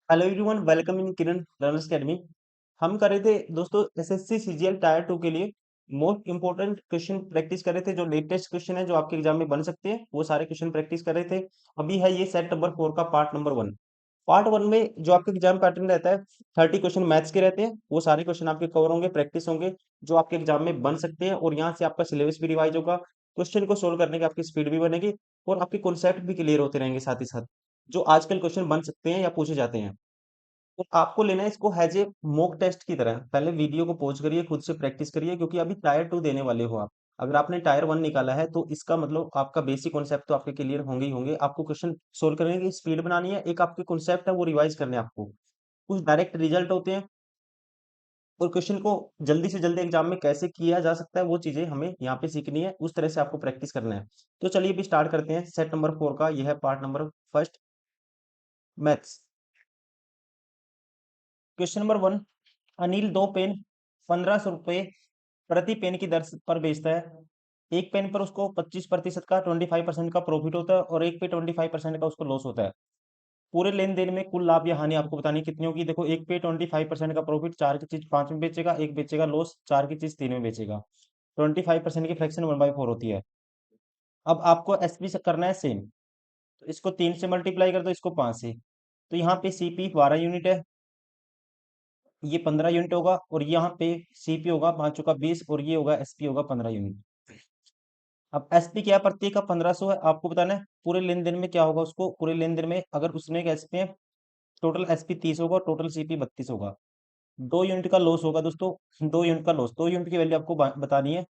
Hello everyone, welcome in Kiran learners academy. हम कर रहे थे दोस्तों एसएससी सीजीएल टायर 2 के लिए मोस्ट इंपोर्टेंट क्वेश्चन प्रैक्टिस कर रहे थे। जो लेटेस्ट क्वेश्चन है जो आपके एग्जाम में बन सकते हैं वो सारे क्वेश्चन प्रैक्टिस कर रहे थे। अभी है ये सेट नंबर 4 का पार्ट नंबर 1। पार्ट 1 में जो आपके एग्जाम पैटर्न रहता है 30 क्वेश्चन मैथ्स के रहते हैं। वो सारे क्वेश्चन आपके कवर होंगे, प्रैक्टिस होंगे, जो आपके एग्जाम में बन सकते हैं। और यहाँ से आपका सिलेबस भी रिवाइज होगा, क्वेश्चन को सोल्व करने की आपकी स्पीड भी बनेगी और आपके कॉन्सेप्ट भी क्लियर होते रहेंगे साथ ही साथ, जो आजकल क्वेश्चन बन सकते हैं या पूछे जाते हैं। तो आपको लेना है इसको हैज ए मॉक टेस्ट की तरह। पहले वीडियो को पॉज करिए, खुद से प्रैक्टिस करिए, क्योंकि अभी टायर 2 देने वाले हो आप। अगर आपने टायर 1 निकाला है तो इसका मतलब आपका बेसिक कॉन्सेप्ट तो आपके क्लियर होंगे ही होंगे। आपको क्वेश्चन सोल्व करने की स्पीड बनानी है, एक आपके कॉन्सेप्ट है वो रिवाइज करने हैं आपको। कुछ डायरेक्ट रिजल्ट होते हैं और क्वेश्चन को जल्दी से जल्दी एग्जाम में कैसे किया जा सकता है वो चीजें हमें यहाँ पे सीखनी है, उस तरह से आपको प्रैक्टिस करना है। तो चलिए अभी स्टार्ट करते हैं सेट नंबर 4 का। यह है part number first, maths. Question number 1। Anil दो पेन 1500 रुपये प्रति पेन की दर पर बेचता है। एक पेन पर उसको 25% का 25% का प्रॉफिट होता है और एक पे 25% का उसको लॉस होता है। पूरे लेन देन में कुल लाभ या हानि आपको बतानी कितनी होगी। देखो, एक पे 25% का प्रॉफिट, चार की चीज 5 में बेचेगा, एक बेचेगा लॉस, चार की चीज 3 में बेचेगा। 25% की फ्रैक्शन 1/4 होती है। अब आपको एसपी से करना है सेम। तो इसको 3 से मल्टीप्लाई कर दो, इसको 5 से। तो यहाँ पे सीपी 12 यूनिट है, ये 15 यूनिट होगा, और यहाँ पे सीपी होगा 5 का 20 और ये होगा एसपी होगा 15 यूनिट। अब एसपी क्या है, प्रत्येक का 1500 है। आपको बताना है पूरे लेन देन में क्या होगा उसको। पूरे लेन देन में अगर उसने एक एसपी है, टोटल एसपी 30 होगा, टोटल सीपी 32 होगा। 2 यूनिट का लॉस होगा दोस्तों, 2 यूनिट का लॉस। 2 यूनिट की वैल्यू आपको बतानी है।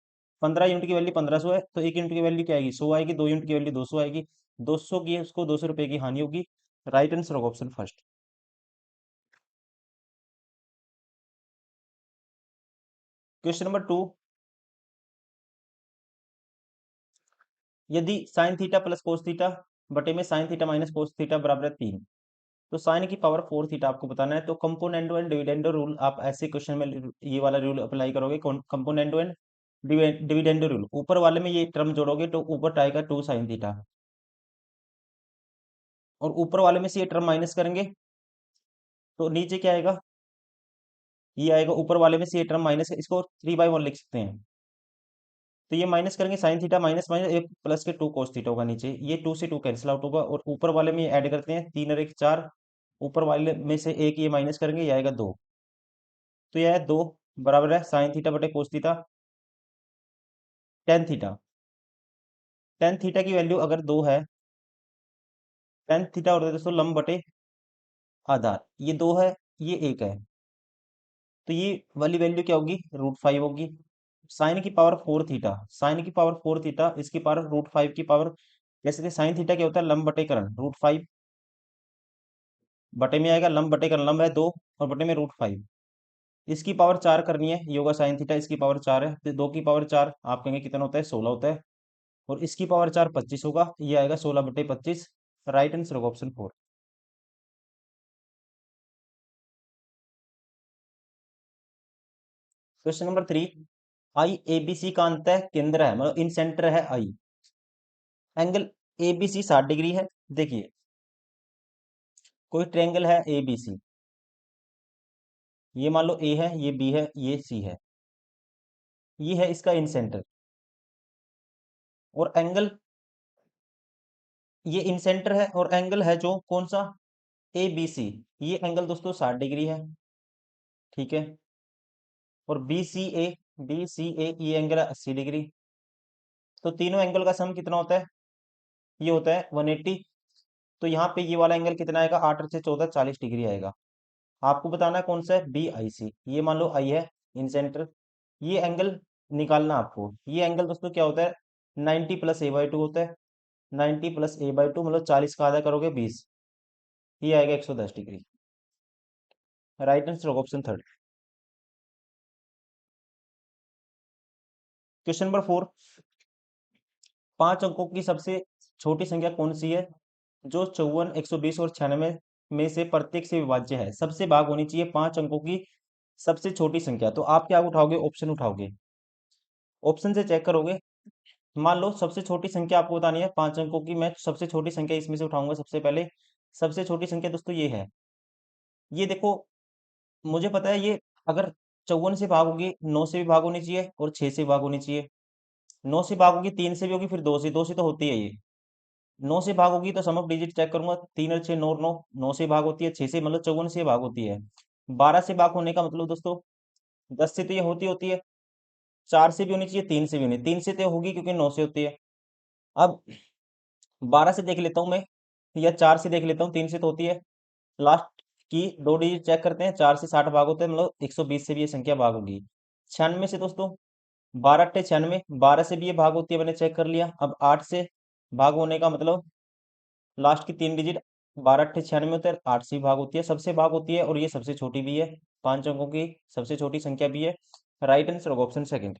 15 यूनिट की वैल्यू 1500 है, तो 1 यूनिट की वैल्यू क्या आएगी, 100 आएगी। 2 यूनिट की वैल्यू 200 आएगी। 200 की है, उसको 200 रुपए की हानि होगी। राइट आंसर होगा ऑप्शन फर्स्ट। Question number 2। यदि sine theta plus cos theta बटे में sine theta minus cos theta बराबर है 3, तो साइन की पावर 4 थीटा आपको बताना है। तो कंपोनेंडो एंड डिविडेंडो रूल आप ऐसे क्वेश्चन में ये वाला रूल अप्लाई करोगे। कंपोनेंडो एंड डिविडेंडो रूल, ऊपर वाले में ये टर्म जोड़ोगे तो ऊपर आएगा 2 साइन थीटा, और ऊपर वाले में से ये टर्म माइनस करेंगे तो नीचे क्या आएगा, ये आएगा। ऊपर वाले में से ये टर्म माइनस, इसको 3/1 लिख सकते हैं। तो ये माइनस करेंगे साइन थीटा, माइनस माइनस एक प्लस के 2 कोस थीटा होगा नीचे। ये 2 से 2 कैंसिल आउट होगा, और ऊपर वाले में ये ऐड करते हैं, 3 और 1 4। ऊपर वाले में से एक ये माइनस करेंगे, ये आएगा 2। तो यह है 2 बराबर है साइन थीटा बटे cos theta tan theta. Tan theta की वैल्यू अगर 2 है, टेन थीटा होता है दोस्तों लंब बटे आधार। ये 2 है, ये 1 है, तो ये वाली वैल्यू क्या होगी, √5 होगी। साइन की पावर 4 थीटा, साइन की पावर 4 थीटा, इसकी पावर √5 की पावर। जैसे कि साइन थीटा क्या होता है, लंब बटे करण। √5 बटे में आएगा, लंब बटे करण, लंब है 2 और बटे में √5। इसकी पावर 4 करनी है, ये होगा साइन थीटा, इसकी पावर 4 है, तो 2 की पावर 4 आप कहेंगे कितना होता है, 16 होता है। और इसकी पावर 4 25 होगा, ये आएगा 16/25। राइट आंसर होगा option 4। Question number 3। I A B C का अंतः केंद्र है, मतलब इन सेंटर है I. Angle A B C 60 degree है। देखिए, कोई ट्रायंगल है ए बी सी, ये मान लो ए है, ये बी है, ये सी है, ये है इसका इन सेंटर। और एंगल, ये इन सेंटर है और एंगल है जो कौन सा, ए बी सी। ये एंगल दोस्तों 60 डिग्री है, ठीक है। और बी सी ए ये एंगल है 80 डिग्री। तो तीनों एंगल का सम कितना होता है, ये होता है 180। तो यहाँ पे ये वाला एंगल कितना आएगा, 8 और 6 14, 40 डिग्री आएगा। आपको बताना है कौन सा है, बी आई सी। ये मान लो आई है इन सेंटर, ये एंगल निकालना आपको। ये एंगल दोस्तों क्या होता है, 90 प्लस a/2 होता है। 90 प्लस a/2 मतलब 40 का आधा करोगे 20, ये आएगा 110 डिग्री। राइट आंसर होगा ऑप्शन थर्ड। Question number 4। 5 अंकों की सबसे छोटी संख्या कौन सी है जो 54 120 और 96 में से प्रत्येक से विभाज्य है। सबसे भाग होनी चाहिए 5 अंकों की सबसे छोटी संख्या। तो आप क्या उठाओगे, ऑप्शन उठाओगे, ऑप्शन से चेक करोगे। मान लो सबसे छोटी संख्या आपको बतानी है 5 अंकों की, मैं सबसे छोटी संख्या इसमें से उठाऊंगा सबसे पहले। सबसे छोटी संख्या दोस्तों ये है, ये देखो, मुझे पता है ये, अगर 54 से भाग होगी 9 से भी भाग होनी चाहिए और 6 से भी भाग होनी चाहिए। 9 से भाग होगी 3 से भी होगी, फिर 2 से तो होती है ये। 9 से भाग होगी तो सम ऑफ डिजिट चेक करूंगा, 3 और 6 9 9, 9 से भाग होती है, 6 से मतलब 54 से भाग होती है। 12 से भाग होने का मतलब दोस्तों 10 से तो ये होती होती है, 4 से भी होनी चाहिए, 3 से भी होनी, 3 से तो होगी क्योंकि 9 से होती है। अब 12 से देख लेता हूँ मैं, या 4 से देख लेता हूँ, 3 से तो होती है। लास्ट की 2 डिजिट चेक करते हैं, 4 से 60 भाग होते हैं, मतलब 120 से भी ये संख्या भाग होगी। 96 से दोस्तों, 12 अट्ठे 96, 12 से भी ये भाग होती है, मैंने चेक कर लिया। अब 8 से भाग होने का मतलब लास्ट की 3 डिजिट, 12 अट्ठे 96 होते हैं, 8 से भी भाग होती है, सबसे भाग होती है, और ये सबसे छोटी भी है, 5 अंकों की सबसे छोटी संख्या भी है। राइट आंसर होगा option second.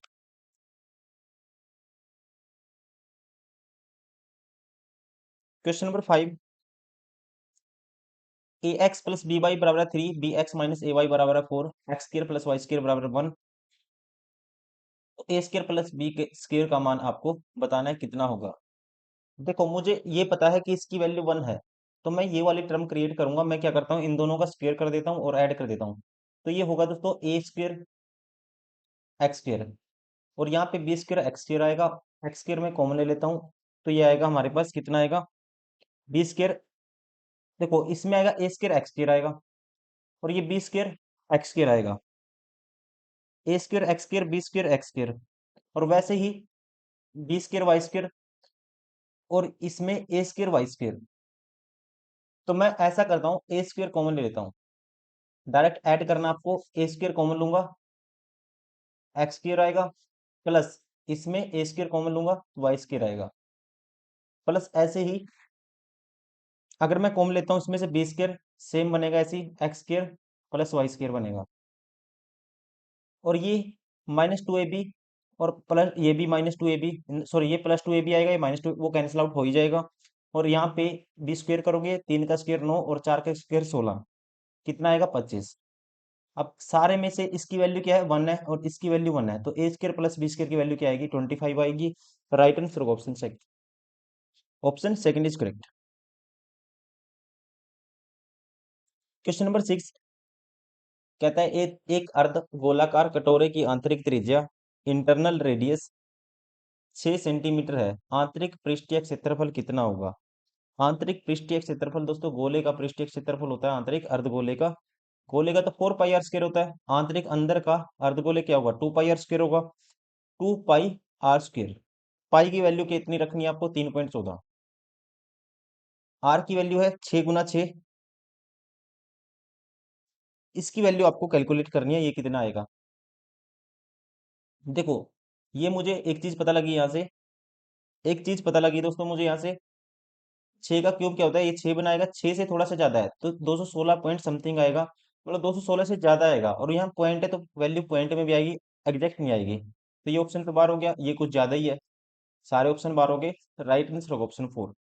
Question number 5, a x plus b y बराबर है 3, b x minus a y बराबर है 4, x square plus y square बराबर 1। तो ए स्क्र प्लस बी के स्क्र का मान आपको बताना है कितना होगा। देखो, मुझे ये पता है कि इसकी वैल्यू 1 है, तो मैं ये वाली टर्म क्रिएट करूंगा। मैं क्या करता हूँ, इन दोनों का स्क्वायर कर देता हूँ और ऐड कर देता हूँ। तो ये होगा दोस्तों ए स्क्वायर एक्स स्क्वायर, और यहाँ पे बी स्क्वायर एक्स स्क्वायर आएगा। एक्स स्क्वायर में कॉमन ले लेता हूँ, तो ये आएगा हमारे पास कितना आएगा, बी स्क्वायर। देखो, इसमें आएगा ए स्क्वायर एक्स स्क्वायर आएगा, और ये बी स्क्वायर एक्स स्क्वायर आएगा। A square x square B square x square, और वैसे ही बी स्क्वायर वाई स्क्वायर, और इसमें ए स्क्वायर वाई स्क्वायर। तो मैं ऐसा करता हूँ, ए स्क्वायर कॉमन ले लेता हूँ, डायरेक्ट ऐड करना आपको, ए स्क्वायर कॉमन लूंगा, एक्स स्क्वायर आएगा, प्लस इसमें ए स्क्वायर कॉमन लूंगा, वाई स्क्वायर आएगा, प्लस ऐसे ही अगर मैं कॉमन लेता हूँ इसमें से बी स्क्वायर, सेम बनेगा, ऐसे ही x square plus y square बनेगा। और ये -2ab, और प्लस ये भी -2ab, सॉरी ये +2ab आएगा, ये -2 वो कैंसिल आउट हो ही जाएगा। और यहाँ पे बी स्क्वायर करोगे, 3 का स्क्वायर 9 और 4 का स्क्वायर 16, कितना आएगा 25। अब सारे में से इसकी वैल्यू क्या है, 1 है, और इसकी वैल्यू 1 है, तो ए स्क्वायर प्लस बी स्क्वायर की वैल्यू क्या आएगी, 25 आएगी। Right answer option second, option second is correct. Question number 6 कहता है, एक अर्ध गोलाकार कटोरे की आंतरिक त्रिज्या, इंटरनल रेडियस 6 सेंटीमीटर है, आंतरिक पृष्ठीय क्षेत्रफल कितना होगा। आंतरिक पृष्ठीय क्षेत्रफल दोस्तों, गोले का पृष्ठीय क्षेत्रफल होता है आंतरिक, अर्धगोले का, गोले का तो 4 पाई आर स्क्वायर होता है, आंतरिक अंदर का अर्धगोले क्या होगा, 2 पाई आर स्क्वायर होगा, 2 पाई आर स्क्वायर। पाई की वैल्यू कितनी रखनी है आपको, 3.14। आर की वैल्यू है 6 × 6, इसकी वैल्यू आपको कैलकुलेट करनी है, ये कितना आएगा। देखो, ये मुझे एक चीज पता लगी यहाँ से, एक चीज पता लगी दोस्तों मुझे यहाँ से, 6 का क्यूब क्या होता है, ये 6 बनाएगा, 6 से थोड़ा सा ज्यादा है तो 216 पॉइंट समथिंग आएगा, मतलब 216 से ज्यादा आएगा, और यहाँ पॉइंट है तो वैल्यू पॉइंट में भी आएगी, एग्जैक्ट नहीं आएगी। तो ये ऑप्शन तो बार हो गया, ये कुछ ज्यादा ही है, सारे ऑप्शन बार हो गए। राइट आंसर होगा ऑप्शन 4।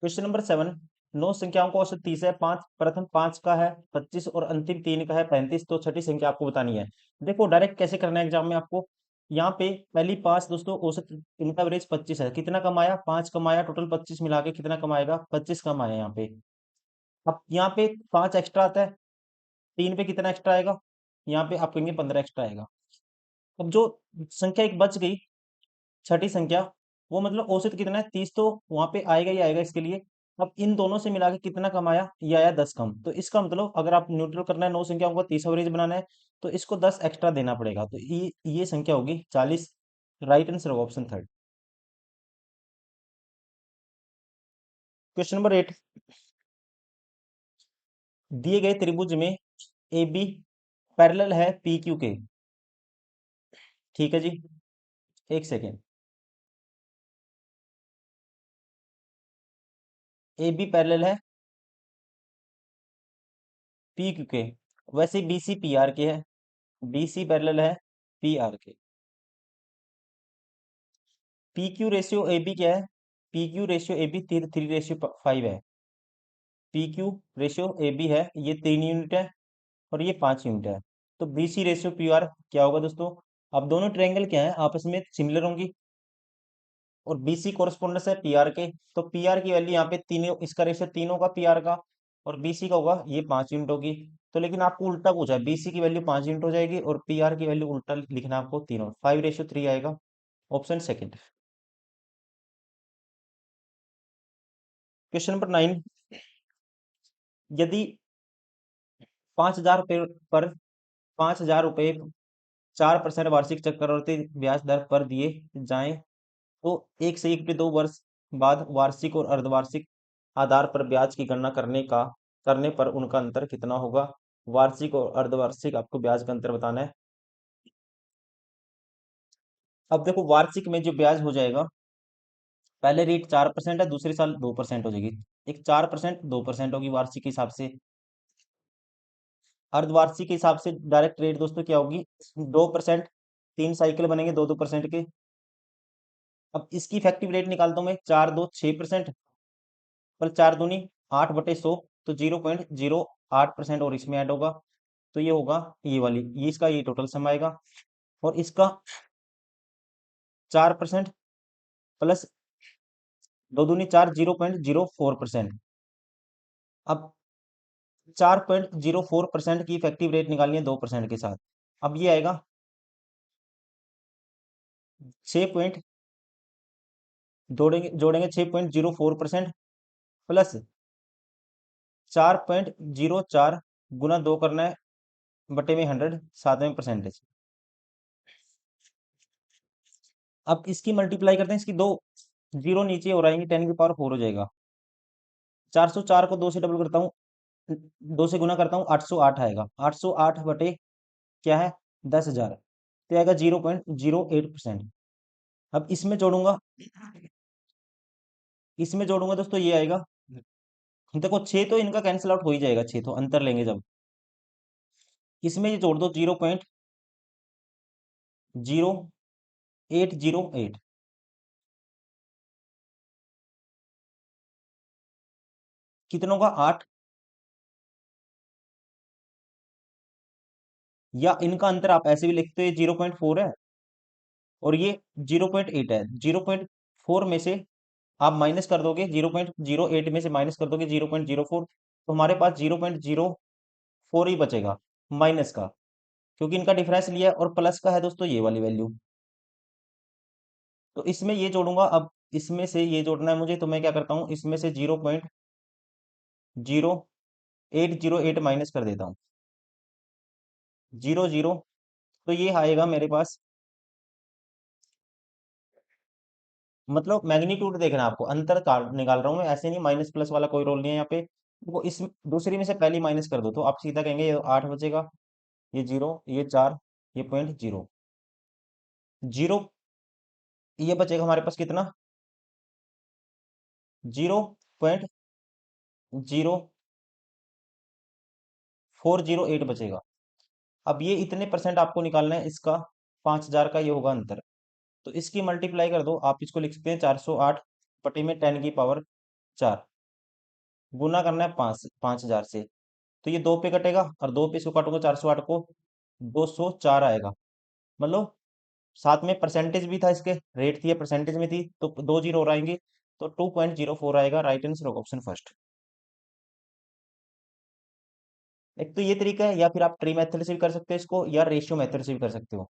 क्वेश्चन नंबर 7, 9 संख्याओं का औसत 30 है, पांच प्रथम 5 का है 25 और अंतिम 3 का है 35, तो छठी संख्या आपको बतानी है। देखो, डायरेक्ट कैसे करना है एग्जाम में आपको, यहाँ पे पहली 5 दोस्तों औसत, इनका एवरेज 25 है, कितना कमाया 5 कमाया, टोटल 25 मिला के कितना कमाएगा 25 कमाया यहाँ पे। अब यहाँ पे 5 एक्स्ट्रा आता है, 3 पे कितना एक्स्ट्रा आएगा, यहाँ पे आप कहेंगे 15 एक्स्ट्रा आएगा। अब जो संख्या एक बच गई, छठी संख्या, वो मतलब औसत कितना है 30, तो वहां पे आएगा ही आएगा इसके लिए। अब इन दोनों से मिला के कितना कमाया, ये आया 10 कम, तो इसका मतलब अगर आप न्यूट्रल करना है 9 संख्याओं को 30 एवरेज बनाना है, तो इसको 10 एक्स्ट्रा देना पड़ेगा, तो ये संख्या होगी 40। राइट आंसर होगा ऑप्शन थर्ड। क्वेश्चन नंबर 8, दिए गए त्रिभुज में ए बी पैरेलल है पी क्यू के। ठीक है जी, एक सेकेंड। ए बी पैरेलल है पी क्यू के, वैसे बी सी पी आर के है, बी सी पैरेलल है पी आर के। P Q ratio A B क्या है, P Q ratio A B 3:5 है, P Q ratio A B है, ये 3 यूनिट है, और ये 5 यूनिट है। तो B C ratio P R क्या होगा दोस्तों। अब दोनों ट्रायंगल क्या है, आपस में सिमिलर होंगी, और बीसी कोरस्पोंडेंस है पीआर के। तो पीआर की वैल्यू यहाँ पे तीनों, इसका रेशियो तीनों का पीआर का, और बीसी का होगा ये 5 यूनिट होगी। तो लेकिन आपको उल्टा पूछा है, बीसी की वैल्यू 5 यूनिट हो जाएगी और पीआर की वैल्यू उल्टा लिखना है आपको, तीनों 5:3 आएगा। Option second. क्वेश्चन नंबर 9, यदि 5,000 रुपये पर 5,000 रुपये 4% वार्षिक चक्रवृद्धि ब्याज दर पर दिए जाएं, तो 1 से 1 के 2 वर्ष बाद वार्षिक और अर्धवार्षिक आधार पर ब्याज की गणना करने पर उनका अंतर कितना होगा। वार्षिक और अर्धवार्षिक आपको ब्याज का अंतर बताना है। अब देखो वार्षिक में जो ब्याज हो जाएगा, पहले रेट 4% है, दूसरे साल 2% हो जाएगी। एक 4% 2% होगी वार्षिक के हिसाब से। अर्धवार्षिक के हिसाब से डायरेक्ट रेट दोस्तों क्या होगी, 2%। 3 साइकिल बनेंगे 2-2% के। अब इसकी इफेक्टिव रेट निकालता हूं मैं, 4-2 6%, पर 4 दूनी 8/100, तो 0.08% और इसमें ऐड होगा। तो ये होगा ये वाली, ये इसका ये टोटल सम आएगा। और इसका 4% प्लस 2 दूनी 4, 0.04%। अब 4.04% की इफेक्टिव रेट निकालनी है 2% के साथ। अब ये आएगा 6 जोड़ेंगे 6.04% प्लस 4.04 गुना 2 करना है, बटे में 100, साथ में परसेंटेज। अब इसकी मल्टीप्लाई करते हैं, इसकी दो जीरो नीचे हो आएंगे, 10 की पावर 4 हो जाएगा। 404 को 2 से डबल करता हूँ, 2 से गुना करता हूँ, 808 आएगा। 808 बटे क्या है 10,000, तो आएगा 0.08%। अब इसमें जोड़ूंगा दोस्तों, ये आएगा, देखो 6 तो इनका कैंसिल आउट हो ही जाएगा, 6 तो अंतर लेंगे जब। इसमें ये जोड़ दो 0.0808, कितनों का 8, या इनका अंतर आप ऐसे भी लिखते हो, ये 0.4 है और ये 0.8 है। 0.4 में से आप माइनस कर दोगे, 0.08 में से माइनस कर दोगे 0.04, तो हमारे पास 0.04 ही बचेगा माइनस का, क्योंकि इनका डिफरेंस लिया है, और प्लस का है दोस्तों ये वाली वैल्यू। तो इसमें ये जोड़ूंगा, अब इसमें से ये जोड़ना है मुझे, तो मैं क्या करता हूँ, इसमें से 0.0808 माइनस कर देता हूँ, 0 0। तो ये आएगा मेरे पास, मतलब मैग्नीट्यूड देखना है आपको, अंतर निकाल रहा हूँ मैं, ऐसे नहीं, माइनस प्लस वाला कोई रोल नहीं है यहाँ पे। वो इस दूसरी में से पहली माइनस कर दो, तो आप सीधा कहेंगे ये 8 बचेगा, ये 0, ये 4, ये 0.0, 0, ये बचेगा हमारे पास कितना, 0.0408 बचेगा। अब ये इतने परसेंट आपको निकालना है इसका, 5,000 का ये होगा अंतर। तो इसकी मल्टीप्लाई कर दो, आप इसको लिख सकते हैं 408 बटे में 10 की पावर 4, गुना करना है 5,000 से। तो ये 2 पे कटेगा, और 2 पे इसको काटूंगा 408 को, 204 आएगा। मतलब साथ में परसेंटेज भी था, इसके रेट थी, परसेंटेज में थी, तो 2 जीरो और आएंगे, तो 2.04 आएगा। राइट आंसर होगा ऑप्शन फर्स्ट। एक तो ये तरीका है, या फिर आप ट्री मेथड से भी कर सकते हो इसको, या रेशियो मेथड से भी कर सकते हो।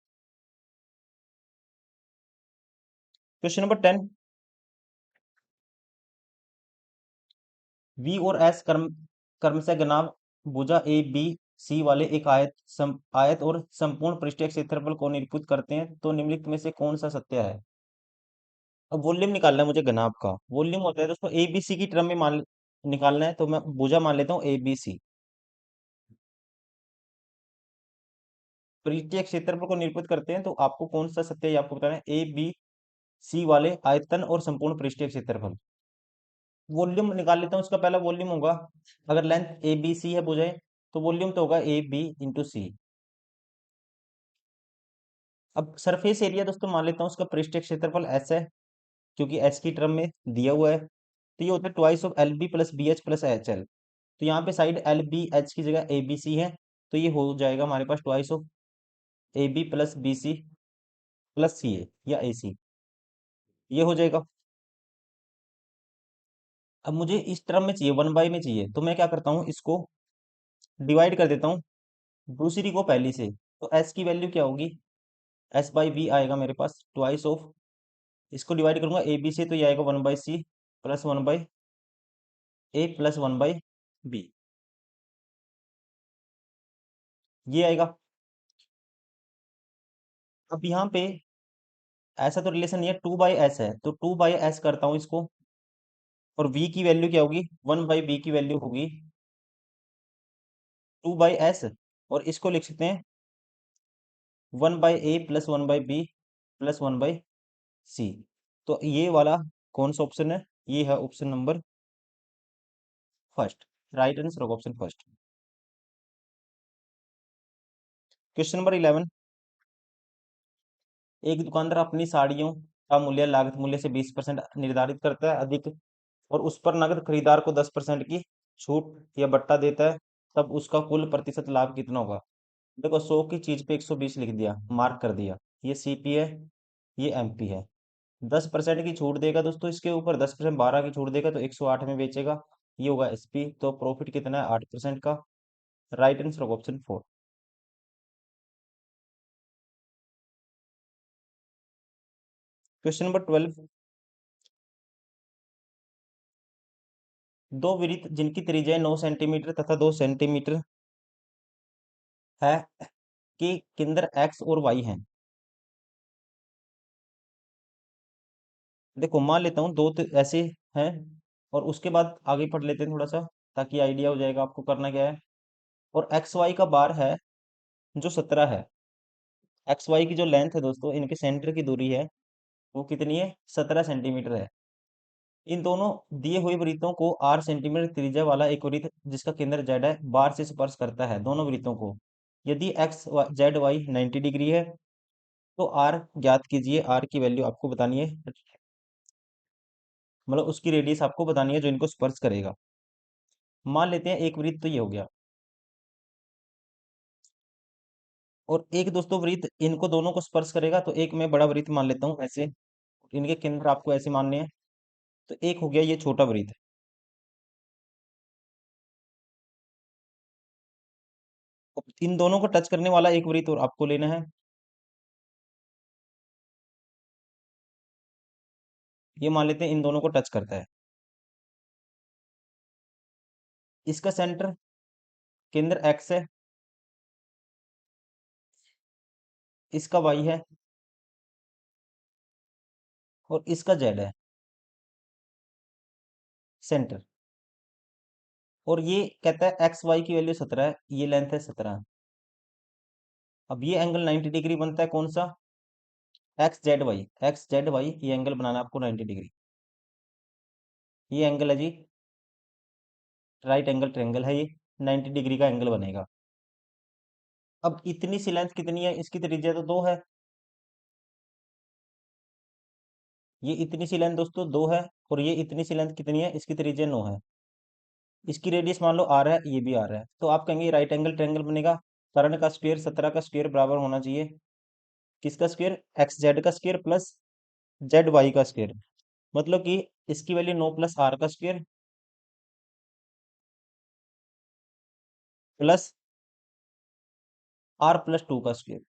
क्वेश्चन नंबर 10, वी और एस कर्म से घनाभ भुजा ए बी सी वाले एक आयत और संपूर्ण पृष्ठीय क्षेत्रफल को निरूपित करते हैं, तो निम्नलिखित में से कौन सा सत्य है। अब वॉल्यूम निकालना है मुझे घनाभ का। वॉल्यूम होता है दोस्तों ए बी सी की टर्म में मान निकालना है, तो मैं भुजा मान लेता हूँ ए बी सी। पृष्ठीय क्षेत्रफल को निरूपित करते हैं, तो आपको कौन सा सत्य है ये आपको बताना है, ए बी सी वाले आयतन और संपूर्ण पृष्ठीय क्षेत्रफल। वॉल्यूम निकाल लेता हूँ, इसका पहला वॉल्यूम होगा, अगर लेंथ ए बी सी है बुझाए, तो वॉल्यूम तो होगा ए बी इंटू सी। अब सरफेस एरिया दोस्तों मान लेता हूँ, उसका पृष्ठीय क्षेत्रफल एस है, क्योंकि एस की टर्म में दिया हुआ है, तो ये होता है twice of L B plus B H plus H L. तो यहाँ पे साइड एल बी एच की जगह ए बी सी है, तो ये हो जाएगा हमारे पास twice of A B plus B C plus C A, या ए सी। ये हो जाएगा। अब मुझे इस टर्म में चाहिए, 1 बाई में चाहिए, तो मैं क्या करता हूँ, इसको डिवाइड कर देता हूँ दूसरी को पहली से। तो एस की वैल्यू क्या होगी, एस बाई वी आएगा मेरे पास, ट्वाइस ऑफ, इसको डिवाइड करूंगा ए बी से, तो ये आएगा 1/c plus 1/a plus 1/b, ये आएगा। अब यहाँ पे ऐसा तो रिलेशन ये 2/s है, तो 2/s करता हूँ इसको, और v की वैल्यू क्या होगी, 1/b की वैल्यू होगी 2/s, और इसको लिख सकते हैं 1/a plus 1/b plus 1/c। तो ये वाला कौन सा ऑप्शन है, ये है option number first, right answer होगा ऑप्शन फर्स्ट। क्वेश्चन नंबर 11, एक दुकानदार अपनी साड़ियों का मूल्य लागत मूल्य से 20% निर्धारित करता है अधिक, और उस पर नगद खरीदार को 10% की छूट या बट्टा देता है, तब उसका कुल प्रतिशत लाभ कितना होगा। देखो 100 की चीज पे 120 लिख दिया, मार्क कर दिया, ये सीपी है, ये एमपी है। 10% की छूट देगा दोस्तों, इसके ऊपर 10% 12 की छूट देगा, तो 108 में बेचेगा, ये होगा एसपी। तो प्रॉफिट कितना है, 8% का, राइट आंसर होगा ऑप्शन 4। क्वेश्चन नंबर 12, दो वृत्त जिनकी त्रिज्या 9 सेंटीमीटर तथा 2 सेंटीमीटर है कि केंद्र एक्स और वाई हैं। देखो मान लेता हूँ दो तो ऐसे हैं, और उसके बाद आगे पढ़ लेते हैं थोड़ा सा, ताकि आइडिया हो जाएगा आपको करना क्या है। और एक्स वाई का बार है जो 17 है, एक्स वाई की जो लेंथ है दोस्तों, इनके सेंटर की दूरी है, वो कितनी है, 17 सेंटीमीटर है। इन दोनों दिए हुए वृत्तों को आर सेंटीमीटर त्रिज्या वाला एक वृत्त जिसका केंद्र जेड है बार से स्पर्श करता है, दोनों वृत्तों को। यदि एक्स जेड वाई 90 डिग्री है, तो आर ज्ञात कीजिए, आर की वैल्यू आपको बतानी है, मतलब उसकी रेडियस आपको बतानी है जो इनको स्पर्श करेगा। मान लेते हैं एक वृत्त तो ये हो गया, और एक दोस्तों वृत्त इनको दोनों को स्पर्श करेगा, तो एक मैं बड़ा वृत्त मान लेता हूँ ऐसे, इनके केंद्र आपको ऐसे मानने हैं। तो एक हो गया ये छोटा वृत्त, इन दोनों को टच करने वाला एक वृत्त और आपको लेना है, ये मान लेते हैं इन दोनों को टच करता है। इसका सेंटर केंद्र एक्स है, इसका वाई है, और इसका जेड है सेंटर। और ये कहता है एक्स वाई की वैल्यू 17 है, ये लेंथ है 17। अब ये एंगल 90 डिग्री बनता है कौन सा, एक्स जेड वाई, ये एंगल बनाना है आपको 90 डिग्री, ये एंगल है जी, राइट एंगल ट्रायंगल है ये, 90 डिग्री का एंगल बनेगा। अब इतनी सी लेंथ कितनी है, इसकी त्रिज्या तो 2 है, ये इतनी सी लेंथ दोस्तों 2 है, और ये इतनी सी लेंथ कितनी है, इसकी त्रिज्या 9 है। इसकी रेडियस मान लो आर है, ये भी आर है, तो आप कहेंगे राइट एंगल ट्रायंगल बनेगा। कर्ण का स्क्वायर 17 का स्क्वायर बराबर होना चाहिए किसका स्क्वायर, एक्स जेड का स्क्वायर प्लस जेड वाई का स्क्वायर, मतलब कि इसकी वैल्यू 9 प्लस आर का स्क्वायर प्लस आर प्लस 2 का स्क्वायर।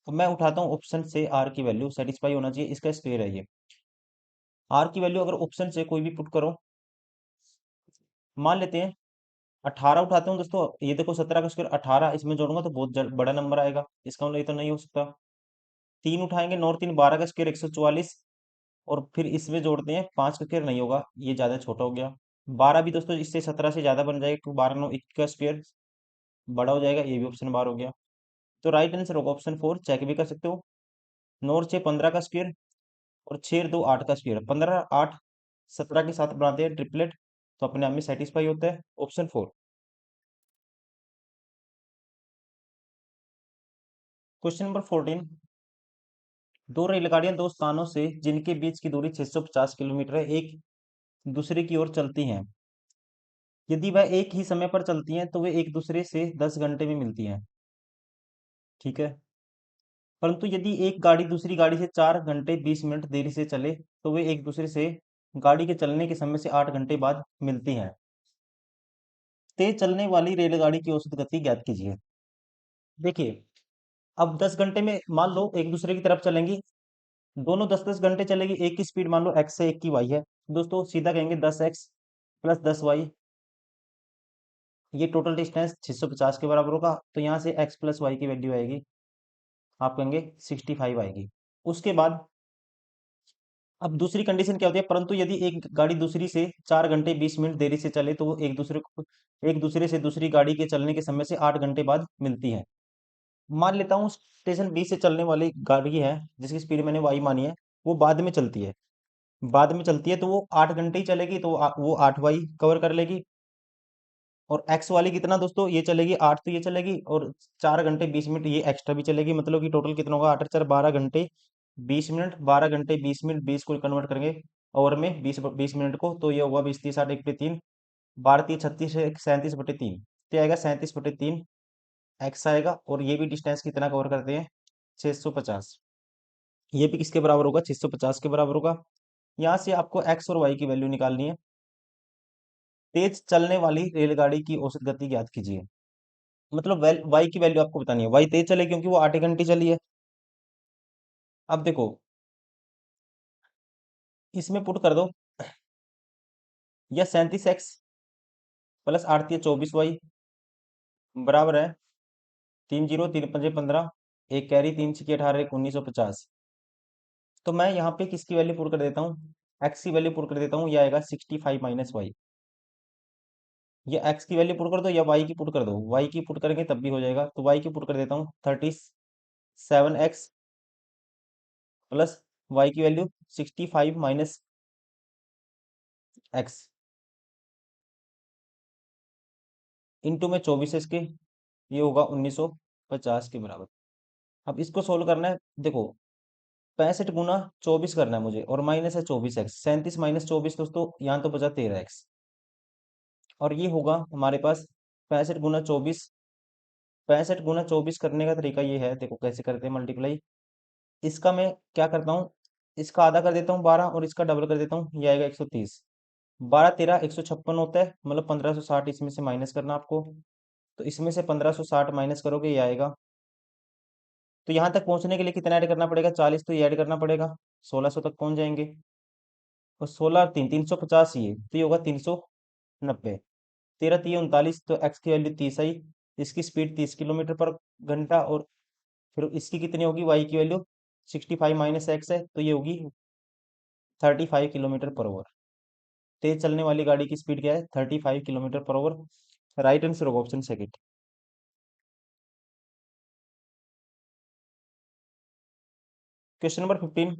तो मैं उठाता हूँ ऑप्शन से, आर की वैल्यू सेटिस्फाई होना चाहिए, इसका स्क्वायर है ये। आर की वैल्यू अगर ऑप्शन से कोई भी पुट करो, मान लेते हैं 18 उठाते हूँ दोस्तों, ये देखो 17 का स्क्वायर 18, इसमें जोड़ूंगा तो बहुत बड़ा नंबर आएगा, इसका मतलब ये तो नहीं हो सकता। 3 उठाएंगे, 9 और 3 12 का स्क्वायर 144, और फिर इसमें जोड़ते हैं 5 का स्क्वायर, नहीं होगा, ये ज्यादा छोटा हो गया। 12 भी दोस्तों इससे 17 से ज्यादा बन जाएगा, क्योंकि 12 9 21 का स्क्वायर बड़ा हो जाएगा, ये भी ऑप्शन बार हो गया। तो राइट आंसर होगा ऑप्शन 4, चेक भी कर सकते हो। 9 और 6 15 का स्क्वायर, और 6 और 2 8 का स्क्वायर, 15 8 17 के साथ बनाते हैं ट्रिपलेट, तो अपने आप में सेटिस्फाई होता है ऑप्शन 4। क्वेश्चन नंबर 14, दो रेलगाड़ियां दो स्थानों से जिनके बीच की दूरी 650 किलोमीटर है एक दूसरे की ओर चलती हैं, यदि वह एक ही समय पर चलती हैं तो वे एक दूसरे से 10 घंटे में मिलती हैं। ठीक है, परंतु यदि एक गाड़ी दूसरी गाड़ी से 4 घंटे 20 मिनट देरी से चले तो वे एक दूसरे से गाड़ी के चलने के समय से 8 घंटे बाद मिलती हैं। तेज चलने वाली रेलगाड़ी की औसत गति ज्ञात कीजिए। देखिए, अब 10 घंटे में मान लो एक दूसरे की तरफ चलेंगी, दोनों 10-10 घंटे चलेगी, एक की स्पीड मान लो एक्स है, एक की वाई है। दोस्तों सीधा कहेंगे 10x प्लस 10y, ये टोटल डिस्टेंस 650 के बराबर होगा। तो यहाँ से x प्लस वाई की वैल्यू आएगी, आप कहेंगे 65 आएगी। उसके बाद अब दूसरी कंडीशन क्या होती है, परंतु यदि एक गाड़ी दूसरी से 4 घंटे 20 मिनट देरी से चले तो वो एक दूसरे से दूसरी गाड़ी के चलने के समय से 8 घंटे बाद मिलती है। मान लेता हूँ स्टेशन बी से चलने वाली गाड़ी है जिसकी स्पीड मैंने वाई मानी है, वो बाद में चलती है, तो वो 8 घंटे ही चलेगी, तो वो 8y कवर कर लेगी। और एक्स वाली कितना दोस्तों, ये चलेगी 8, तो ये चलेगी, और 4 घंटे 20 मिनट ये एक्स्ट्रा भी चलेगी, मतलब कि टोटल कितना होगा, 8 और 4 12 घंटे 20 मिनट, 12 घंटे 20 मिनट, 20 को कन्वर्ट करेंगे और में 20 20 मिनट को, तो ये होगा 20 30 60 1 3, 12 3 36 37 बटे 3, तो आएगा 37 बटे 3 एक्स आएगा। और ये भी डिस्टेंस कितना कवर करते हैं, 650। ये भी किसके बराबर होगा, 650 के बराबर होगा। यहाँ से आपको एक्स और वाई की वैल्यू निकालनी है। तेज चलने वाली रेलगाड़ी की औसत गति ज्ञात कीजिए, मतलब वाई की वैल्यू आपको बतानी है। वाई तेज चले क्योंकि वो 8 घंटे चली है। अब देखो, इसमें पुट कर दो, यह 37x प्लस 8 × 3 = 24y बराबर है 3 0 3 5 15, एक कैरी 3 6 18 1 1950। तो मैं यहाँ पे किसकी वैल्यू पुट कर देता हूँ, एक्स की वैल्यू पुट कर देता हूँ, यह आएगा 65 माइनस वाई। या एक्स की वैल्यू पुट कर दो या वाई की पुट कर दो, वाई की पुट करेंगे तब भी हो जाएगा, तो वाई की पुट कर देता हूँ 37x प्लस वाई की वैल्यू 65 माइनस एक्स इंटू में 24 है इसके, ये होगा 1950 के बराबर। अब इसको सोल्व करना है, देखो 65 × 24 करना है मुझे, और माइनस है 24x, 37 - 24 दोस्तों, यहाँ तो बचा 13x, और ये होगा हमारे पास 65 × 24। 65 × 24 करने का तरीका ये है, देखो कैसे करते हैं मल्टीप्लाई। इसका मैं क्या करता हूँ, इसका आधा कर देता हूँ 12 और इसका डबल कर देता हूँ, ये आएगा 130। 12 13 156 होता है, मतलब 1560 इसमें से माइनस करना आपको। तो इसमें से 1560 माइनस करोगे ये आएगा। तो यहाँ तक पहुँचने के लिए कितना ऐड करना पड़ेगा, 40, तो ये ऐड करना पड़ेगा, 1600 तक पहुँच जाएंगे। और 16 और 3 350, ये तो ये होगा 390। 13 3 39, तो एक्स की वैल्यू 30 आई, इसकी स्पीड 30 किलोमीटर पर घंटा। और फिर इसकी कितनी होगी, वाई की वैल्यू 65 माइनस एक्स है, तो ये होगी 35 किलोमीटर पर आवर। तेज चलने वाली गाड़ी की स्पीड क्या है, 35 kilometre per hour. Right answer होगा ऑप्शन सेकंड। क्वेश्चन नंबर 15,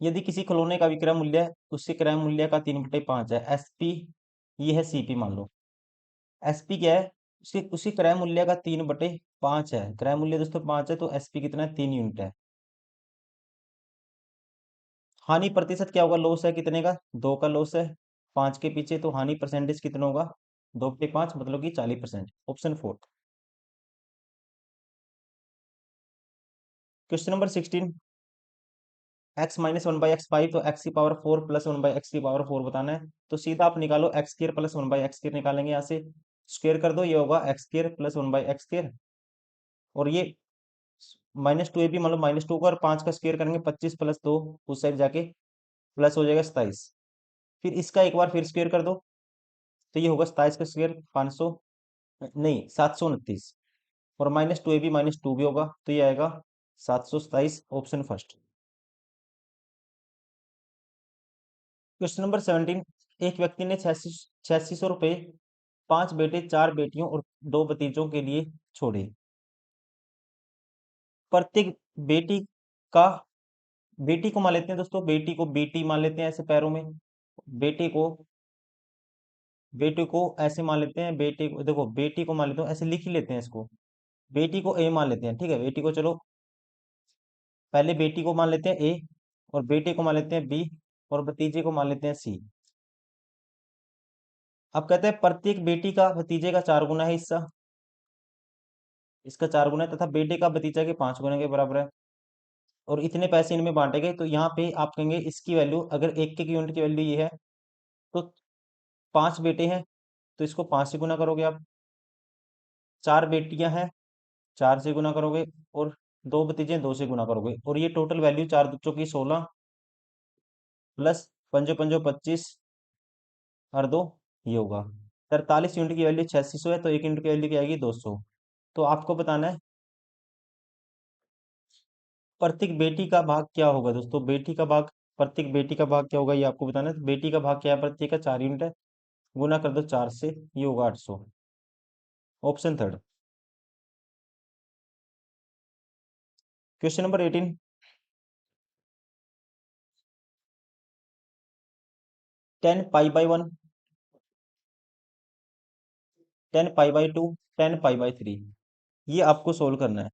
यदि किसी खिलौने का विक्रय मूल्य उसके क्रय मूल्य का 3/5 है, एसपी ये है, सीपी मान लो। एसपी क्या है, उसके उसी क्रय मूल्य का 3/5 है, क्रय मूल्य दोस्तों 5 है, तो एसपी कितना है, 3 यूनिट है। हानि प्रतिशत क्या होगा, लॉस है कितने का, 2 का लॉस है 5 के पीछे, तो हानि परसेंटेज कितना होगा, 2/5, मतलब कि 40%, option 4। Question number 16, x - 1/x5, तो x⁴ प्लस 1/x⁴ बताना है। तो सीधा आप निकालो, x² प्लस 1/x² निकालेंगे, यहाँ से स्क्वेयर कर दो, ये होगा x² प्लस 1/x²। और ये -2ab, मतलब -2 का और 5 का स्क्वेयर करेंगे, 25 प्लस 2 उस साइड जाके प्लस हो जाएगा 27। फिर इसका एक बार फिर स्क्वेयर कर दो, तो ये होगा 27 का स्क्वेयर 500, नहीं 729। और -2ab -2 भी होगा, तो ये आएगा 727, ऑप्शन फर्स्ट। क्वेश्चन नंबर 17, एक व्यक्ति ने 8600 रुपये 5 बेटे 4 बेटियों और 2 भतीजों के लिए छोड़े। प्रत्येक बेटी का, बेटी को मान लेते हैं दोस्तों, बेटी को बेटी मान लेते हैं ऐसे पैरों में, बेटे को, बेटे को ऐसे मान लेते हैं, बेटे को देखो, बेटी को मान लेते हैं, ऐसे लिख ही लेते हैं इसको, बेटी को ए मान लेते हैं, ठीक है, बेटी को चलो, पहले बेटी को मान लेते हैं ए, और बेटे को मान लेते हैं बी, और भतीजे को मान लेते हैं सी। अब कहते हैं प्रत्येक बेटी का भतीजे का 4 गुना है हिस्सा, इसका 4 गुना है, तथा बेटे का भतीजा के 5 गुना के बराबर है, और इतने पैसे इनमें बांटे गए। तो यहाँ पे आप कहेंगे इसकी वैल्यू, अगर एक एक यूनिट की वैल्यू ये है, तो 5 बेटे हैं तो इसको 5 से गुना करोगे आप, 4 बेटियां हैं 4 से गुना करोगे, और 2 भतीजे 2 से गुना करोगे, और ये टोटल वैल्यू 4 बच्चों की 16 प्लस पंजो पंजो 25 और 2 ये होगा 43 यूनिट की वैल्यू 8600 है, तो एक यूनिट की वैल्यू क्या आएगी 200। तो आपको बताना है प्रत्येक बेटी का भाग क्या होगा दोस्तों, बेटी का भाग, प्रत्येक बेटी का भाग क्या होगा ये आपको बताना है। तो बेटी का भाग क्या है, प्रत्येक का 4 यूनिट है, गुना कर दो 4 से, ये होगा 800। Option third. Question number 18, 10 pi by 1, 10 pi by 2, 10 pi by 3, ये आपको सोल्व करना है,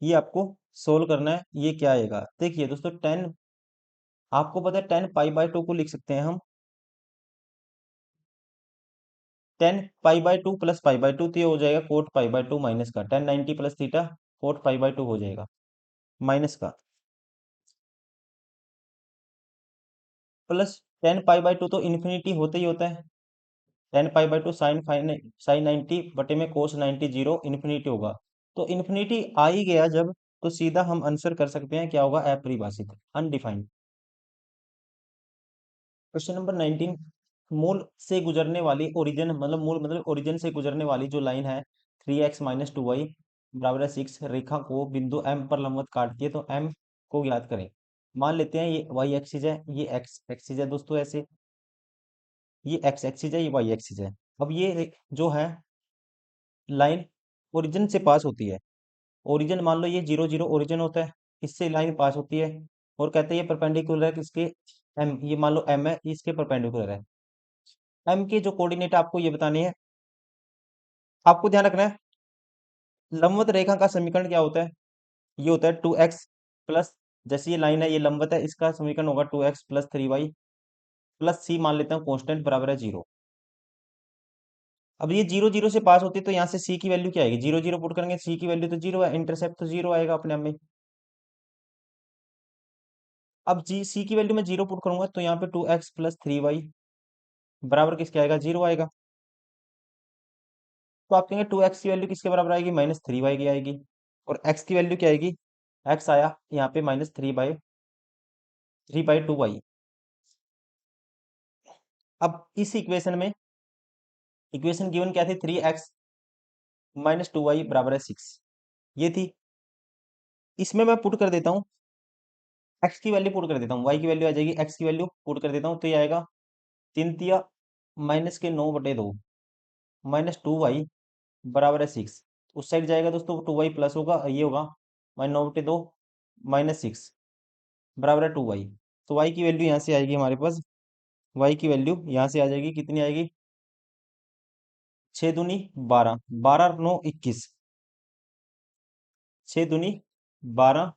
ये आपको सोल्व करना है। ये क्या आएगा, देखिए दोस्तों 10, आपको पता है 10 पाई बाई 2 को लिख सकते हैं हम 10 pi by 2 plus pi by 2, तो ये हो जाएगा कोट पाई बाई 2 माइनस का 1090 plus theta coat pi by 2 हो जाएगा माइनस का, प्लस 10 पाई बाई 2 तो इन्फिनिटी होता ही होता है, 10 पाई बाई 2 साइन 90 बटे में कोस 90 जीरो इन्फिनिटी होगा। तो इन्फिनिटी आ ही गया जब, तो सीधा हम आंसर कर सकते हैं क्या होगा, अपरिभाषित, अनडिफाइंड। क्वेश्चन नंबर 19, मूल से गुजरने वाली ओरिजिन, मतलब मूल मतलब ओरिजिन से गुजरने वाली जो लाइन है 3x - 2y बराबर है 6, रेखा को बिंदु M पर लंबवत काटती है, तो M को ज्ञात करें। मान लेते हैं ये y एक्सिस है, ये x एक्सिस है दोस्तों, ऐसे ये x एक्सिस है, ये y एक्सिस है। अब ये जो है लाइन ओरिजिन से पास होती है, ओरिजिन मान लो ये 0 0 ओरिजिन होता है, इससे लाइन पास होती है, और कहते हैं ये परपेंडिकुलर है किसके, M, ये मान लो M है, इसके परपेंडिकुलर है। M के जो कोऑर्डिनेट आपको ये बताने हैं, आपको ध्यान रखना है लंबवत रेखा का समीकरण क्या होता है, ये होता है 2x प्लस, जैसे ये लाइन है ये लंबवत है, इसका समीकरण होगा 2x plus 3y plus c मान लेता हूँ कांस्टेंट बराबर है 0। अब ये 0 0 से पास होती है, तो यहाँ से c की वैल्यू क्या आएगी, 0 0 पुट करेंगे, c की वैल्यू तो 0 है, इंटरसेप्ट तो 0 आएगा अपने आप में। अब जी c की वैल्यू मैं 0 पुट करूंगा, तो यहाँ पे 2x प्लस 3y बराबर किसके आएगा, 0 आएगा। तो आप कहेंगे 2x की वैल्यू किसके बराबर आएगी, -3y की आएगी, और x की वैल्यू क्या आएगी, x आया यहाँ पे -3/2y। अब इस इक्वेशन में इक्वेशन गिवन क्या थी, 3x - 2y बराबर है 6, ये थी। इसमें मैं पुट कर देता हूँ x की वैल्यू पुट कर देता हूँ, y की वैल्यू आ जाएगी, x की वैल्यू पुट कर देता हूँ, तो ये आएगा 3 तिया -9/2 -2y बराबर है 6। उस साइड जाएगा दोस्तों 2y प्लस होगा, ये होगा -9/2 -6 बराबर है 2y। तो y की वैल्यू यहाँ से आएगी हमारे पास, y की वैल्यू यहाँ से आ जाएगी, कितनी आएगी, 6 दूनी 12, 12 और 9 21, 6 दूनी 12,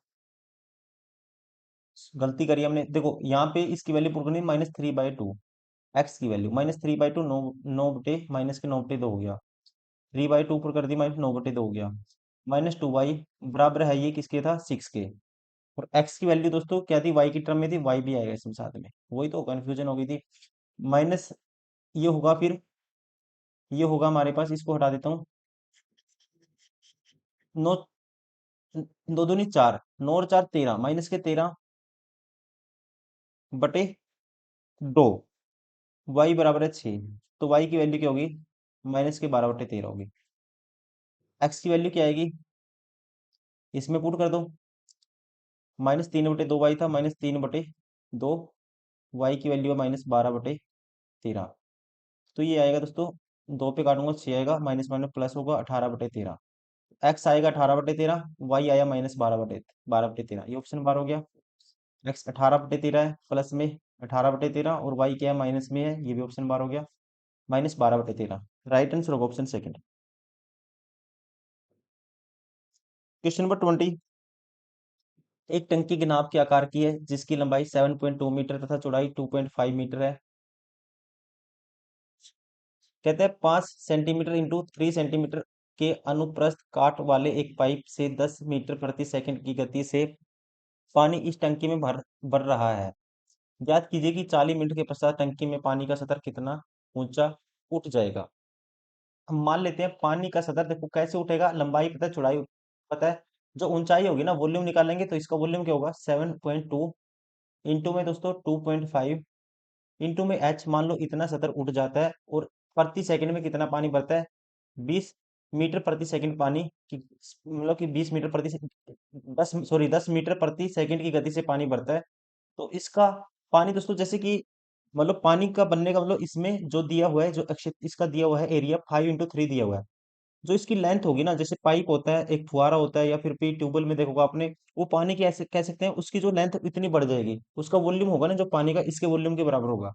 गलती करी हमने, देखो यहाँ पे इसकी वैल्यू पुट करनी -3/2, एक्स की वैल्यू -3/2, 9 9 बटे माइनस के 9/2 हो गया, 3/2 पुट कर दी -9/2 हो गया, -2y बराबर है ये किसके था, 6 के। और x की वैल्यू दोस्तों क्या थी, y की टर्म में थी, y भी आएगा इसमें साथ में, वही तो कंफ्यूजन हो गई थी। माइनस ये होगा, फिर ये होगा हमारे पास, इसको हटा देता हूँ, 9, 2 दूनी 4, 9 और 4 13, -13/2, y बराबर है 6, तो y की वैल्यू क्या होगी, -12/13 होगी। x की वैल्यू क्या आएगी, इसमें पुट कर दो, -3/2y था, -3/2, y की वैल्यू है -12/13, तो ये आएगा दोस्तों, 2 पे काटूंगा 6 आएगा, माइनस माइनस प्लस होगा 18/13, x आएगा 18/13, y आया -12/13, ये ऑप्शन बार हो गया। x 18/13 है प्लस में 18/13, और y क्या है माइनस में है, ये भी ऑप्शन बार हो गया, -12/13, राइट आंसर होगा ऑप्शन सेकंड। क्वेश्चन नंबर 20, एक टंकी के नाव के आकार की है जिसकी लंबाई 7.2 मीटर तथा चौड़ाई 2.5 मीटर है। कहते हैं 5 सेंटीमीटर इंटू 3 सेंटीमीटर के अनुप्रस्थ काट वाले एक पाइप से 10 मीटर प्रति सेकंड की गति से पानी इस टंकी में भर भर रहा है। ज्ञात कीजिए कि 40 मिनट के पश्चात टंकी में पानी का सतह कितना ऊंचा उठ जाएगा। हम मान लेते हैं पानी का सतह, देखो कैसे उठेगा, लंबाई पता है, चौड़ाई पता है, जो ऊंचाई होगी ना, वॉल्यूम निकालेंगे तो इसका वॉल्यूम क्या होगा 7.2 इंटू में दोस्तों 2.5 इंटू में एच, मान लो इतना सतह उठ जाता है, और प्रति सेकंड में कितना पानी बढ़ता है 20 मीटर प्रति सेकंड पानी की, मतलब कि 20 मीटर प्रति 10 मीटर प्रति सेकंड की गति से पानी बढ़ता है। तो इसका पानी दोस्तों जैसे कि मतलब पानी का बनने का मतलब इसमें जो दिया हुआ है, जो इसका दिया हुआ है एरिया 5 इंटू 3 दिया हुआ है। जो इसकी लेंथ होगी ना, जैसे पाइप होता है, एक फुहारा होता है, या फिर ट्यूबवेल में देखोगे आपने, वो पानी की ऐसे कह सकते हैं उसकी जो लेंथ इतनी बढ़ जाएगी, उसका वॉल्यूम होगा ना जो पानी का, इसके वॉल्यूम के बराबर होगा।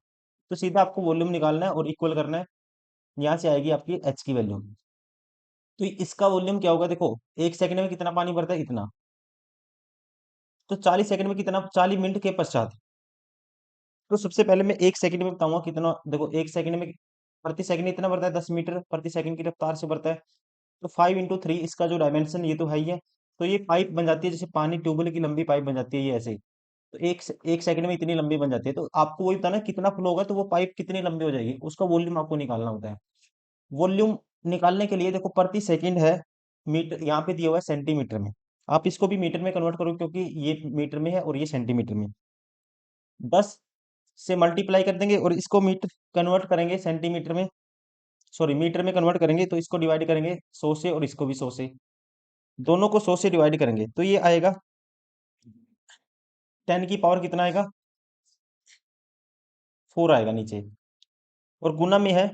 तो सीधा आपको वॉल्यूम निकालना है और इक्वल करना है, यहाँ से आएगी आपकी एच की वैल्यू। तो इसका वॉल्यूम क्या होगा, देखो 1 सेकंड में कितना पानी भरता है इतना, तो 40 सेकंड में कितना, 40 मिनट के पश्चात। तो सबसे पहले मैं 1 सेकंड में बताऊंगा कितना, देखो 1 सेकंड में प्रति सेकंड इतना बढ़ता है, 10 मीटर प्रति सेकंड की रफ्तार से बढ़ता है। तो 5 इंटू 3 इसका जो डायमेंशन, ये तो है ही है। तो ये पाइप बन जाती है, जैसे पानी ट्यूबवेल की लंबी पाइप बन जाती है ये ऐसे ही। तो एक सेकंड में इतनी लंबी बन जाती है, तो आपको वही बताना है कितना फ्लो होगा, तो वो पाइप कितनी लंबी हो जाएगी, उसका वॉल्यूम आपको निकालना होता है। वॉल्यूम निकालने के लिए देखो प्रति सेकंड है, मीटर यहाँ पे दिया हुआ है सेंटीमीटर में, आप इसको भी मीटर में कन्वर्ट करो क्योंकि ये मीटर में है और ये सेंटीमीटर में। 10 से मल्टीप्लाई कर देंगे और इसको मीटर कन्वर्ट करेंगे सेंटीमीटर में, सॉरी मीटर में कन्वर्ट करेंगे, तो इसको डिवाइड करेंगे 100 से और इसको भी 100 से, दोनों को 100 से डिवाइड करेंगे तो ये आएगा 10 की पावर कितना आएगा 4 आएगा नीचे, और गुना में है